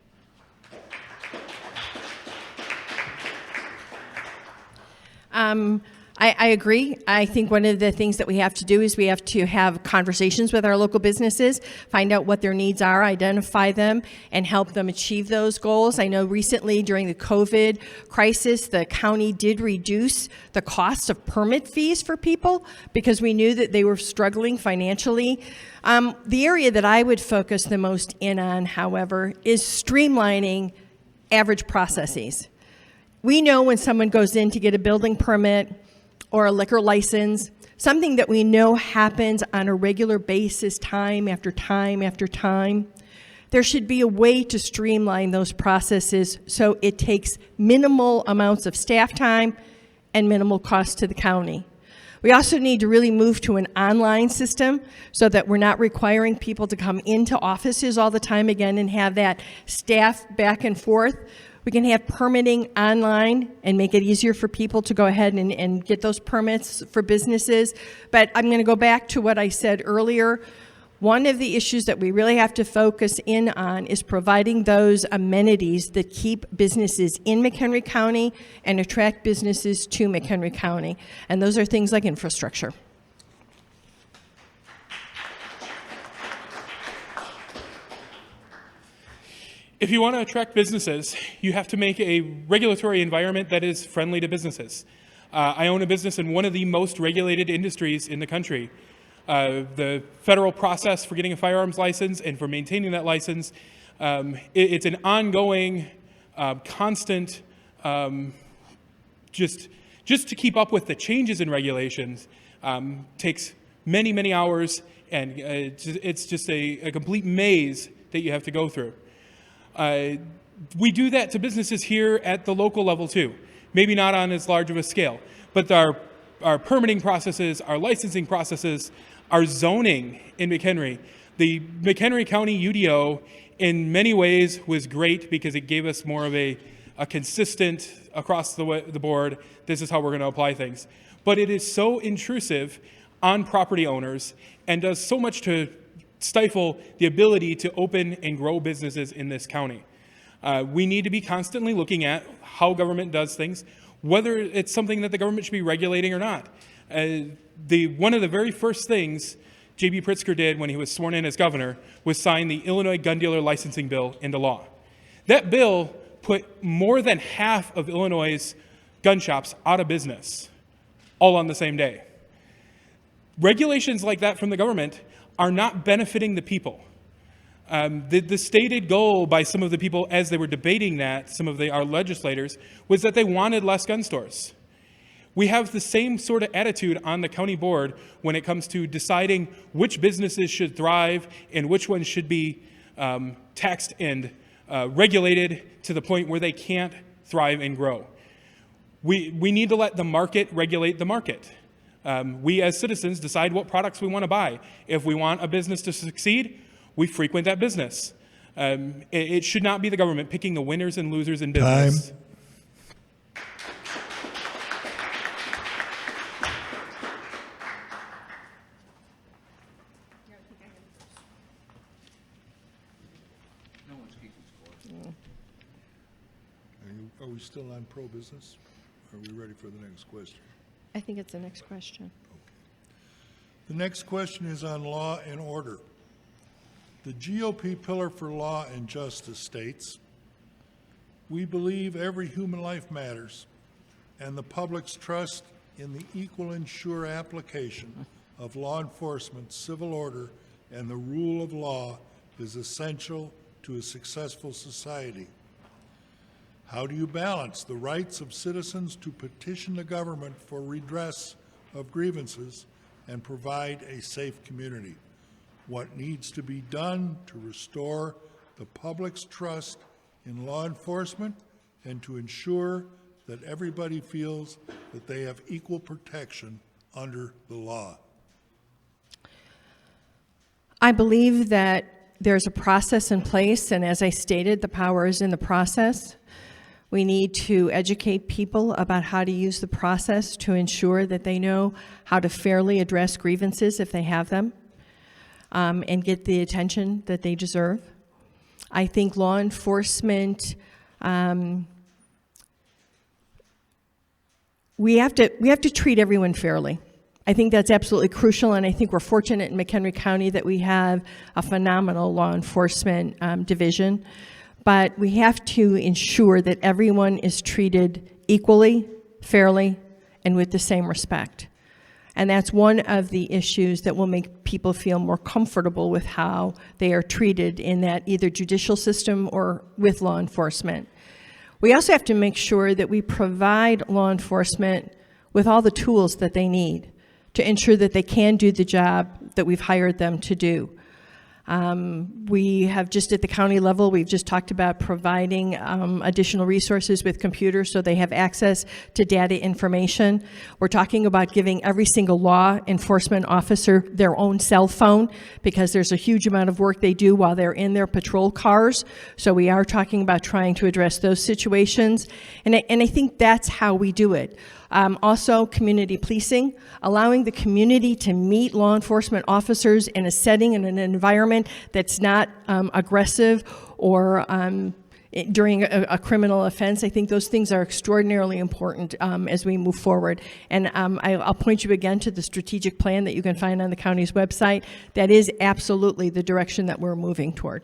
Speaker 3: I agree. I think one of the things that we have to do is we have to have conversations with our local businesses, find out what their needs are, identify them, and help them achieve those goals. I know recently during the COVID crisis, the county did reduce the cost of permit fees for people because we knew that they were struggling financially. The area that I would focus the most in on, however, is streamlining average processes. We know when someone goes in to get a building permit or a liquor license, something that we know happens on a regular basis, time after time after time. There should be a way to streamline those processes so it takes minimal amounts of staff time and minimal cost to the county. We also need to really move to an online system so that we're not requiring people to come into offices all the time again and have that staff back and forth. We can have permitting online and make it easier for people to go ahead and get those permits for businesses. But I'm going to go back to what I said earlier. One of the issues that we really have to focus in on is providing those amenities that keep businesses in McHenry County and attract businesses to McHenry County. And those are things like infrastructure.
Speaker 4: If you want to attract businesses, you have to make a regulatory environment that is friendly to businesses. I own a business in one of the most regulated industries in the country. The federal process for getting a firearms license and for maintaining that license, it's an ongoing, constant, just to keep up with the changes in regulations, takes many, many hours, and it's just a complete maze that you have to go through. We do that to businesses here at the local level too. Maybe not on as large of a scale, but our permitting processes, our licensing processes, our zoning in McHenry. The McHenry County UDO in many ways was great because it gave us more of a consistent across the board, this is how we're going to apply things. But it is so intrusive on property owners and does so much to stifle the ability to open and grow businesses in this county. We need to be constantly looking at how government does things, whether it's something that the government should be regulating or not. One of the very first things J.B. Pritzker did when he was sworn in as governor was sign the Illinois gun dealer licensing bill into law. That bill put more than half of Illinois' gun shops out of business, all on the same day. Regulations like that from the government are not benefiting the people. The stated goal by some of the people as they were debating that, some of our legislators, was that they wanted less gun stores. We have the same sort of attitude on the county board when it comes to deciding which businesses should thrive and which ones should be taxed and regulated to the point where they can't thrive and grow. We need to let the market regulate the market. We as citizens decide what products we want to buy. If we want a business to succeed, we frequent that business. It should not be the government picking the winners and losers in business.
Speaker 1: Time. Are we still on pro-business? Are we ready for the next question?
Speaker 3: I think it's the next question.
Speaker 1: The next question is on law and order. The GOP Pillar for Law and Justice states, "We believe every human life matters, and the public's trust in the equal and sure application of law enforcement, civil order, and the rule of law is essential to a successful society. How do you balance the rights of citizens to petition the government for redress of grievances and provide a safe community? What needs to be done to restore the public's trust in law enforcement and to ensure that everybody feels that they have equal protection under the law?"
Speaker 3: I believe that there's a process in place, and as I stated, the power is in the process. We need to educate people about how to use the process to ensure that they know how to fairly address grievances if they have them, and get the attention that they deserve. I think law enforcement, we have to treat everyone fairly. I think that's absolutely crucial, and I think we're fortunate in McHenry County that we have a phenomenal law enforcement division. But we have to ensure that everyone is treated equally, fairly, and with the same respect. And that's one of the issues that will make people feel more comfortable with how they are treated in that either judicial system or with law enforcement. We also have to make sure that we provide law enforcement with all the tools that they need to ensure that they can do the job that we've hired them to do. We have just at the county level, we've just talked about providing additional resources with computers so they have access to data information. We're talking about giving every single law enforcement officer their own cell phone because there's a huge amount of work they do while they're in their patrol cars. So we are talking about trying to address those situations. And I think that's how we do it. Also, community policing, allowing the community to meet law enforcement officers in a setting and an environment that's not aggressive or during a criminal offense. I think those things are extraordinarily important as we move forward. And I'll point you again to the strategic plan that you can find on the county's website. That is absolutely the direction that we're moving toward.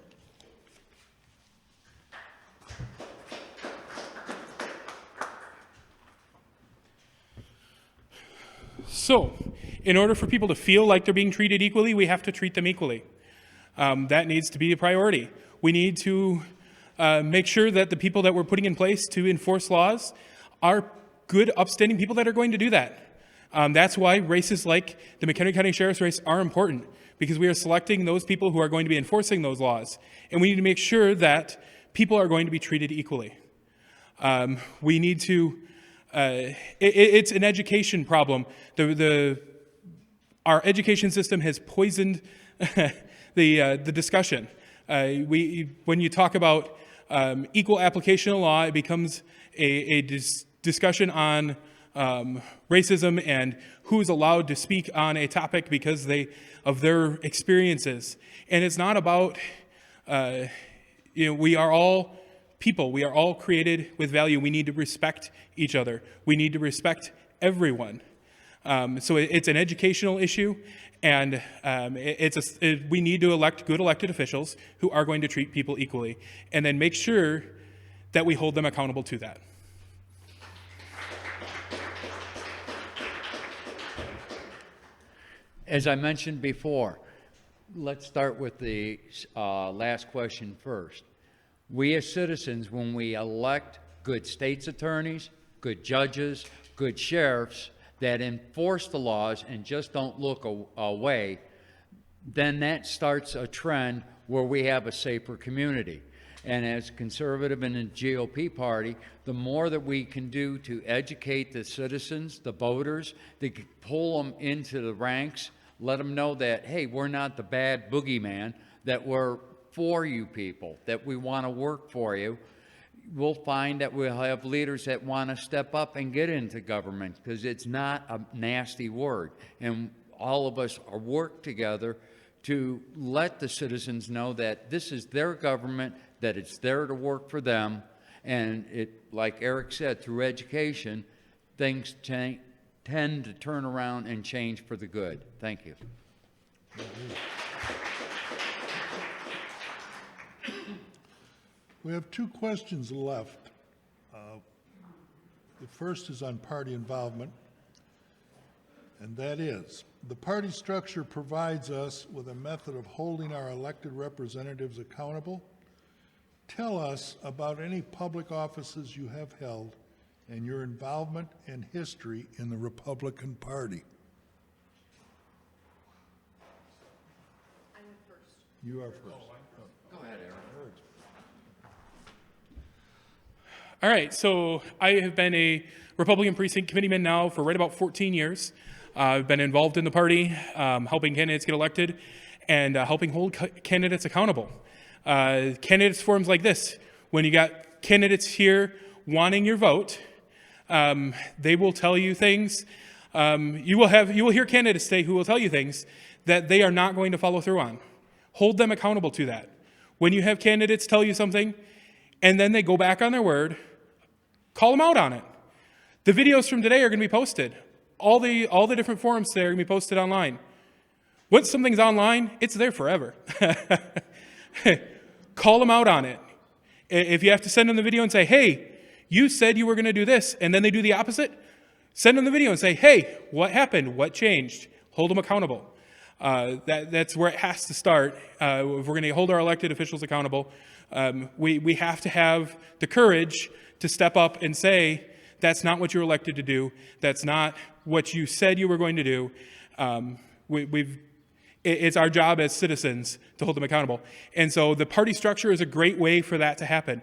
Speaker 4: So, in order for people to feel like they're being treated equally, we have to treat them equally. That needs to be a priority. We need to make sure that the people that we're putting in place to enforce laws are good, upstanding people that are going to do that. That's why races like the McHenry County Sheriff's race are important, because we are selecting those people who are going to be enforcing those laws. And we need to make sure that people are going to be treated equally. We need to it's an education problem. Our education system has poisoned the discussion. When you talk about equal application of law, it becomes a discussion on racism and who's allowed to speak on a topic because of their experiences. And it's not about, we are all people. We are all created with value. We need to respect each other. We need to respect everyone. So it's an educational issue, and we need to elect good elected officials who are going to treat people equally, and then make sure that we hold them accountable to that.
Speaker 2: As I mentioned before, let's start with the last question first. We as citizens, when we elect good state's attorneys, good judges, good sheriffs that enforce the laws and just don't look away, then that starts a trend where we have a safer community. And as conservative in the GOP party, the more that we can do to educate the citizens, the voters, to pull them into the ranks, let them know that, hey, we're not the bad boogeyman, that we're for you people, that we want to work for you, we'll find that we'll have leaders that want to step up and get into government, because it's not a nasty word. And all of us are work together to let the citizens know that this is their government, that it's there to work for them. And it, like Eric said, through education, things tend to turn around and change for the good. Thank you.
Speaker 1: We have two questions left. The first is on party involvement, and that is, the party structure provides us with a method of holding our elected representatives accountable. Tell us about any public offices you have held and your involvement and history in the Republican Party.
Speaker 3: I'm first.
Speaker 1: You are first.
Speaker 2: Go ahead, Eric.
Speaker 4: All right, so I have been a Republican precinct committeeman now for right about 14 years. I've been involved in the party, helping candidates get elected, and helping hold candidates accountable. Candidates forums like this, when you got candidates here wanting your vote, they will tell you things. You will hear candidates say who will tell you things that they are not going to follow through on. Hold them accountable to that. When you have candidates tell you something, and then they go back on their word, call them out on it. The videos from today are going to be posted. All the different forums today are going to be posted online. Once something's online, it's there forever. Call them out on it. If you have to send them the video and say, hey, you said you were going to do this, and then they do the opposite, send them the video and say, hey, what happened? What changed? Hold them accountable. That's where it has to start. If we're going to hold our elected officials accountable, we have to have the courage to step up and say That's not what you're elected to do. That's not what you said you were going to do. It's our job as citizens to hold them accountable. And so the party structure is a great way for that to happen.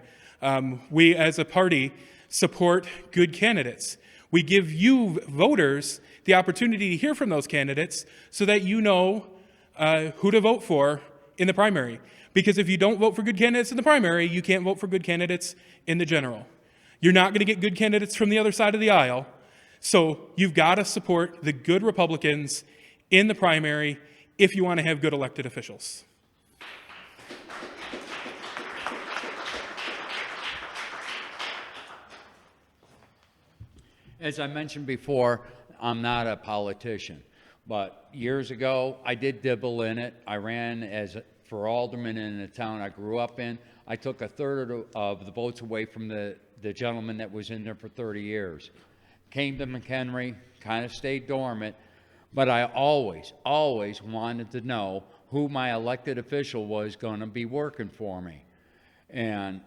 Speaker 4: We as a party support good candidates. We give you voters the opportunity to hear from those candidates so that you know who to vote for in the primary. Because if you don't vote for good candidates in the primary, you can't vote for good candidates in the general. You're not going to get good candidates from the other side of the aisle. So you've got to support the good Republicans in the primary if you want to have good elected officials.
Speaker 2: As I mentioned before, I'm not a politician, but years ago I did dibble in it. I ran for alderman in the town I grew up in. I took a third of the votes away from the gentleman that was in there for 30 years. Came to Mchenry, kind of stayed dormant, but I always wanted to know who my elected official was going to be working for me. And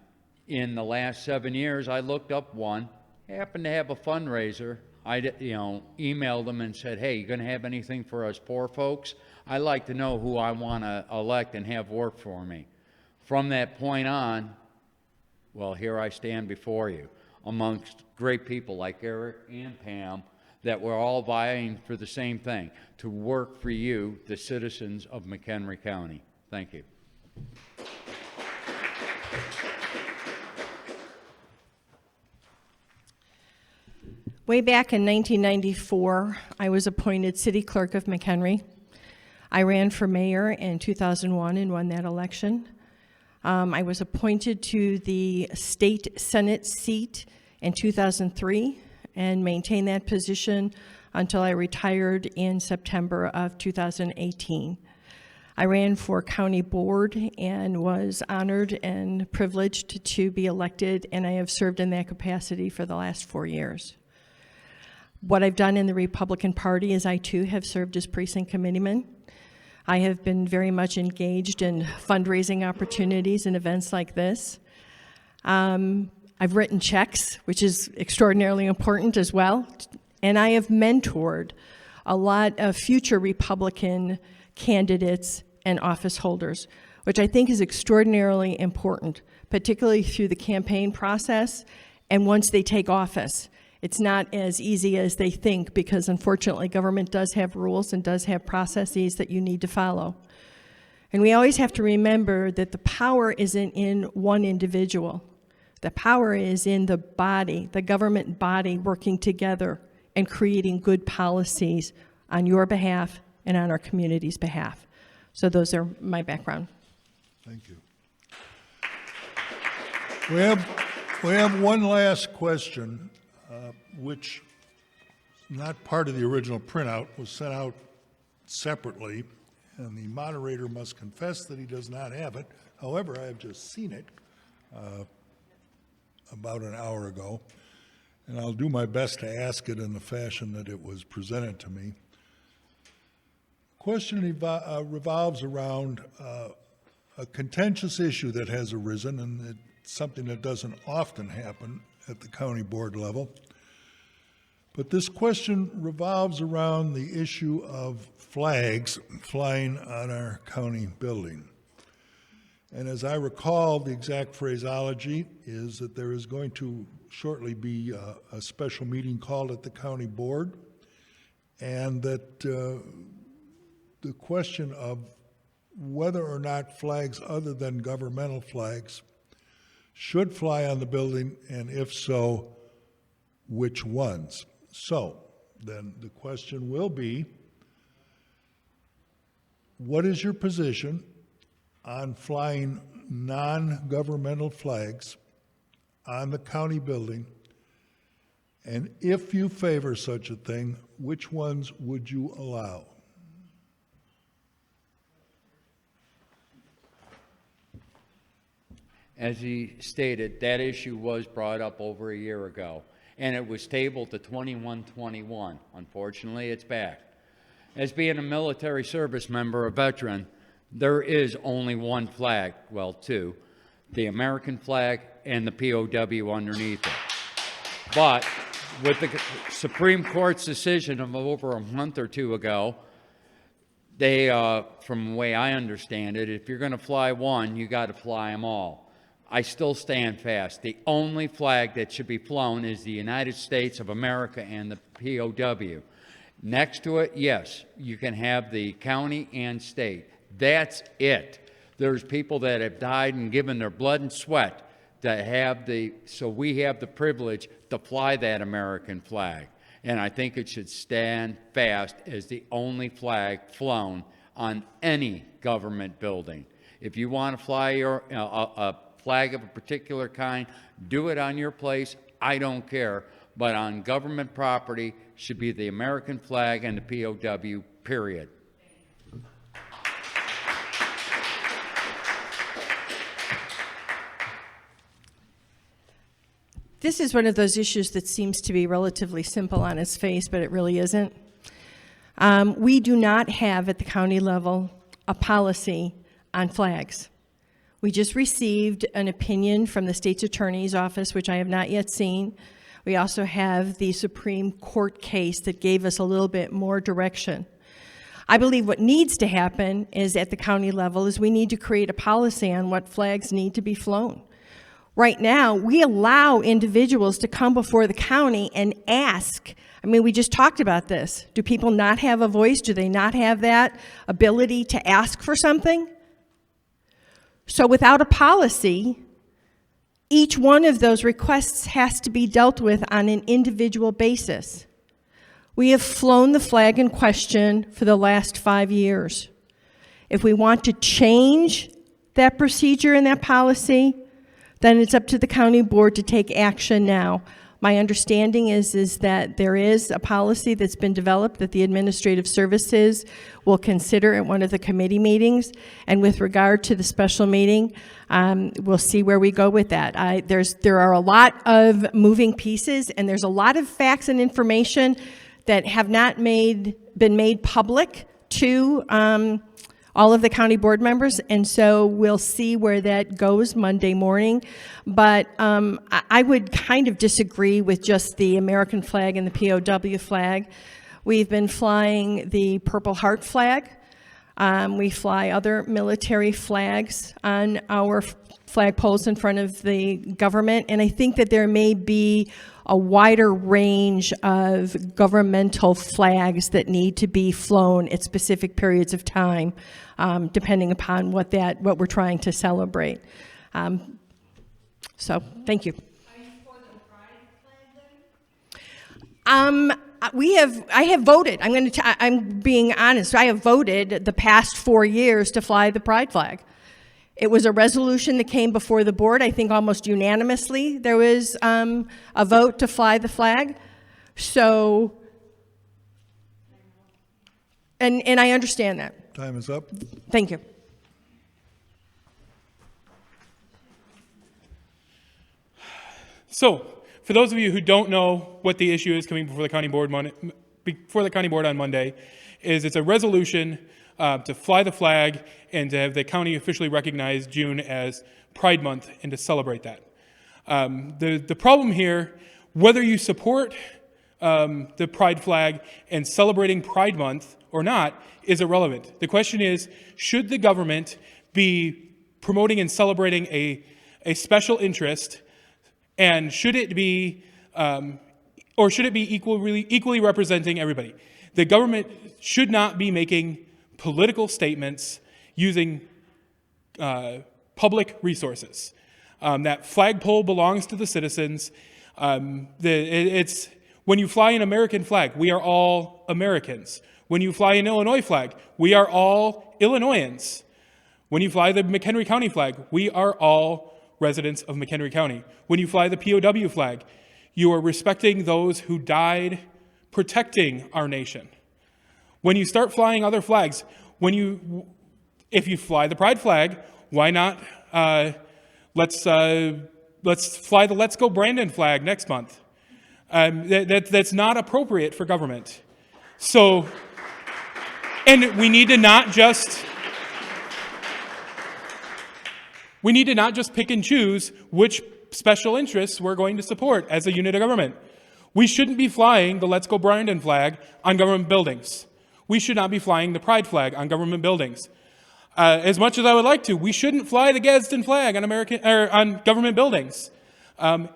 Speaker 2: in the last 7 years, I looked up one, happened to have a fundraiser. I emailed them and said, hey, you going to have anything for us poor folks? I like to know who I want to elect and have work for me. From that point on, well, here I stand before you amongst great people like Eric and Pam that were all vying for the same thing, to work for you, the citizens of McHenry County. Thank you.
Speaker 3: Way back in 1994, I was appointed city clerk of McHenry. I ran for mayor in 2001 and won that election. I was appointed to the state senate seat in 2003 and maintained that position until I retired in September of 2018. I ran for county board and was honored and privileged to be elected, and I have served in that capacity for the last 4 years. What I've done in the Republican Party is I too have served as precinct committeeman. I have been very much engaged in fundraising opportunities and events like this. I've written checks, which is extraordinarily important as well, and I have mentored a lot of future Republican candidates and office holders, which I think is extraordinarily important, particularly through the campaign process and once they take office. It's not as easy as they think because unfortunately government does have rules and does have processes that you need to follow. And we always have to remember that the power isn't in one individual. The power is in the body, the government body working together and creating good policies on your behalf and on our community's behalf. So those are my background.
Speaker 1: Thank you. We have one last question, which is not part of the original printout, was sent out separately, and the moderator must confess that he does not have it. However, I have just seen it about an hour ago, and I'll do my best to ask it in the fashion that it was presented to me. The question revolves around a contentious issue that has arisen, and it's something that doesn't often happen at the county board level. But this question revolves around the issue of flags flying on our county building. And as I recall, the exact phraseology is that there is going to shortly be a special meeting called at the county board, and that the question of whether or not flags other than governmental flags should fly on the building, and if so, which ones. So then the question will be, what is your position on flying non-governmental flags on the county building? And if you favor such a thing, which ones would you allow?
Speaker 2: As he stated, that issue was brought up over a year ago, and it was tabled to 21-21. Unfortunately, it's back. As being a military service member, a veteran, there is only one flag, well, two, the American flag and the POW underneath it. But with the Supreme Court's decision of over a month or two ago, they, from the way I understand it, if you're going to fly one, you got to fly them all. I still stand fast. The only flag that should be flown is the United States of America and the POW. Next to it, yes, you can have the county and state. That's it. There's people that have died and given their blood and sweat to have so we have the privilege to fly that American flag. And I think it should stand fast as the only flag flown on any government building. If you want to fly a flag of a particular kind, do it on your place. I don't care. But on government property should be the American flag and the POW, period.
Speaker 3: This is one of those issues that seems to be relatively simple on its face, but it really isn't. We do not have at the county level a policy on flags. We just received an opinion from the state's attorney's office, which I have not yet seen. We also have the Supreme Court case that gave us a little bit more direction. I believe what needs to happen is at the county level is we need to create a policy on what flags need to be flown. Right now, we allow individuals to come before the county and ask. I mean, we just talked about this. Do people not have a voice? Do they not have that ability to ask for something? So without a policy, each one of those requests has to be dealt with on an individual basis. We have flown the flag in question for the last 5 years. If we want to change that procedure and that policy, then it's up to the county board to take action now. My understanding is that there is a policy that's been developed that the administrative services will consider at one of the committee meetings. And with regard to the special meeting, we'll see where we go with that. There are a lot of moving pieces, and there's a lot of facts and information that have not been made public to all of the county board members, and so we'll see where that goes Monday morning. But I would kind of disagree with just the American flag and the POW flag. We've been flying the Purple Heart flag. We fly other military flags on our flagpoles in front of the government, and I think that there may be a wider range of governmental flags that need to be flown at specific periods of time, depending upon what we're trying to celebrate. So, thank you. Are you for the pride flag then? I have voted. I'm being honest. I have voted the past 4 years to fly the pride flag. It was a resolution that came before the board. I think almost unanimously there was a vote to fly the flag. So, and I understand that.
Speaker 1: Time is up.
Speaker 3: Thank you.
Speaker 4: So, for those of you who don't know what the issue is coming before the county board on Monday, is it's a resolution to fly the flag and to have the county officially recognize June as Pride Month and to celebrate that. The problem here, whether you support the Pride flag and celebrating Pride Month or not, is irrelevant. The question is, should the government be promoting and celebrating a special interest, and should it be equally representing everybody? The government should not be making political statements using public resources. That flagpole belongs to the citizens. It's when you fly an American flag, we are all Americans. When you fly an Illinois flag, we are all Illinoisans. When you fly the McHenry County flag, we are all residents of McHenry County. When you fly the POW flag, you are respecting those who died protecting our nation. When you start flying other flags, if you fly the Pride flag, why not let's fly the Let's Go Brandon flag next month? That's not appropriate for government. So, and we need to not just pick and choose which special interests we're going to support as a unit of government. We shouldn't be flying the Let's Go Brandon flag on government buildings. We should not be flying the Pride flag on government buildings. As much as I would like to, we shouldn't fly the Gadsden flag on government buildings.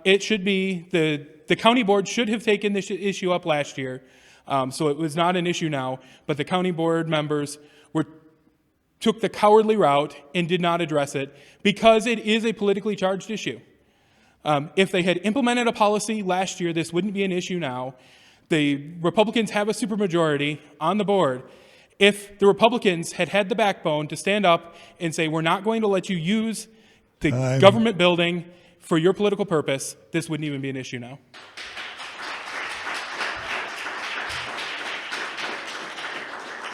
Speaker 4: It should be the county board should have taken this issue up last year, so it was not an issue now. But the county board members took the cowardly route and did not address it because it is a politically charged issue. If they had implemented a policy last year, this wouldn't be an issue now. The Republicans have a supermajority on the board. If the Republicans had had the backbone to stand up and say, we're not going to let you use the government building for your political purpose, this wouldn't even be an issue now.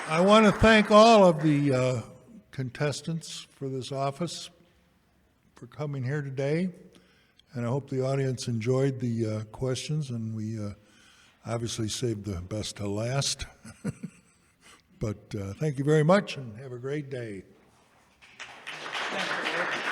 Speaker 1: I want to thank all of the contestants for this office for coming here today, and I hope the audience enjoyed the questions, and we obviously saved the best to last. But thank you very much, and have a great day.
Speaker 4: Thank you.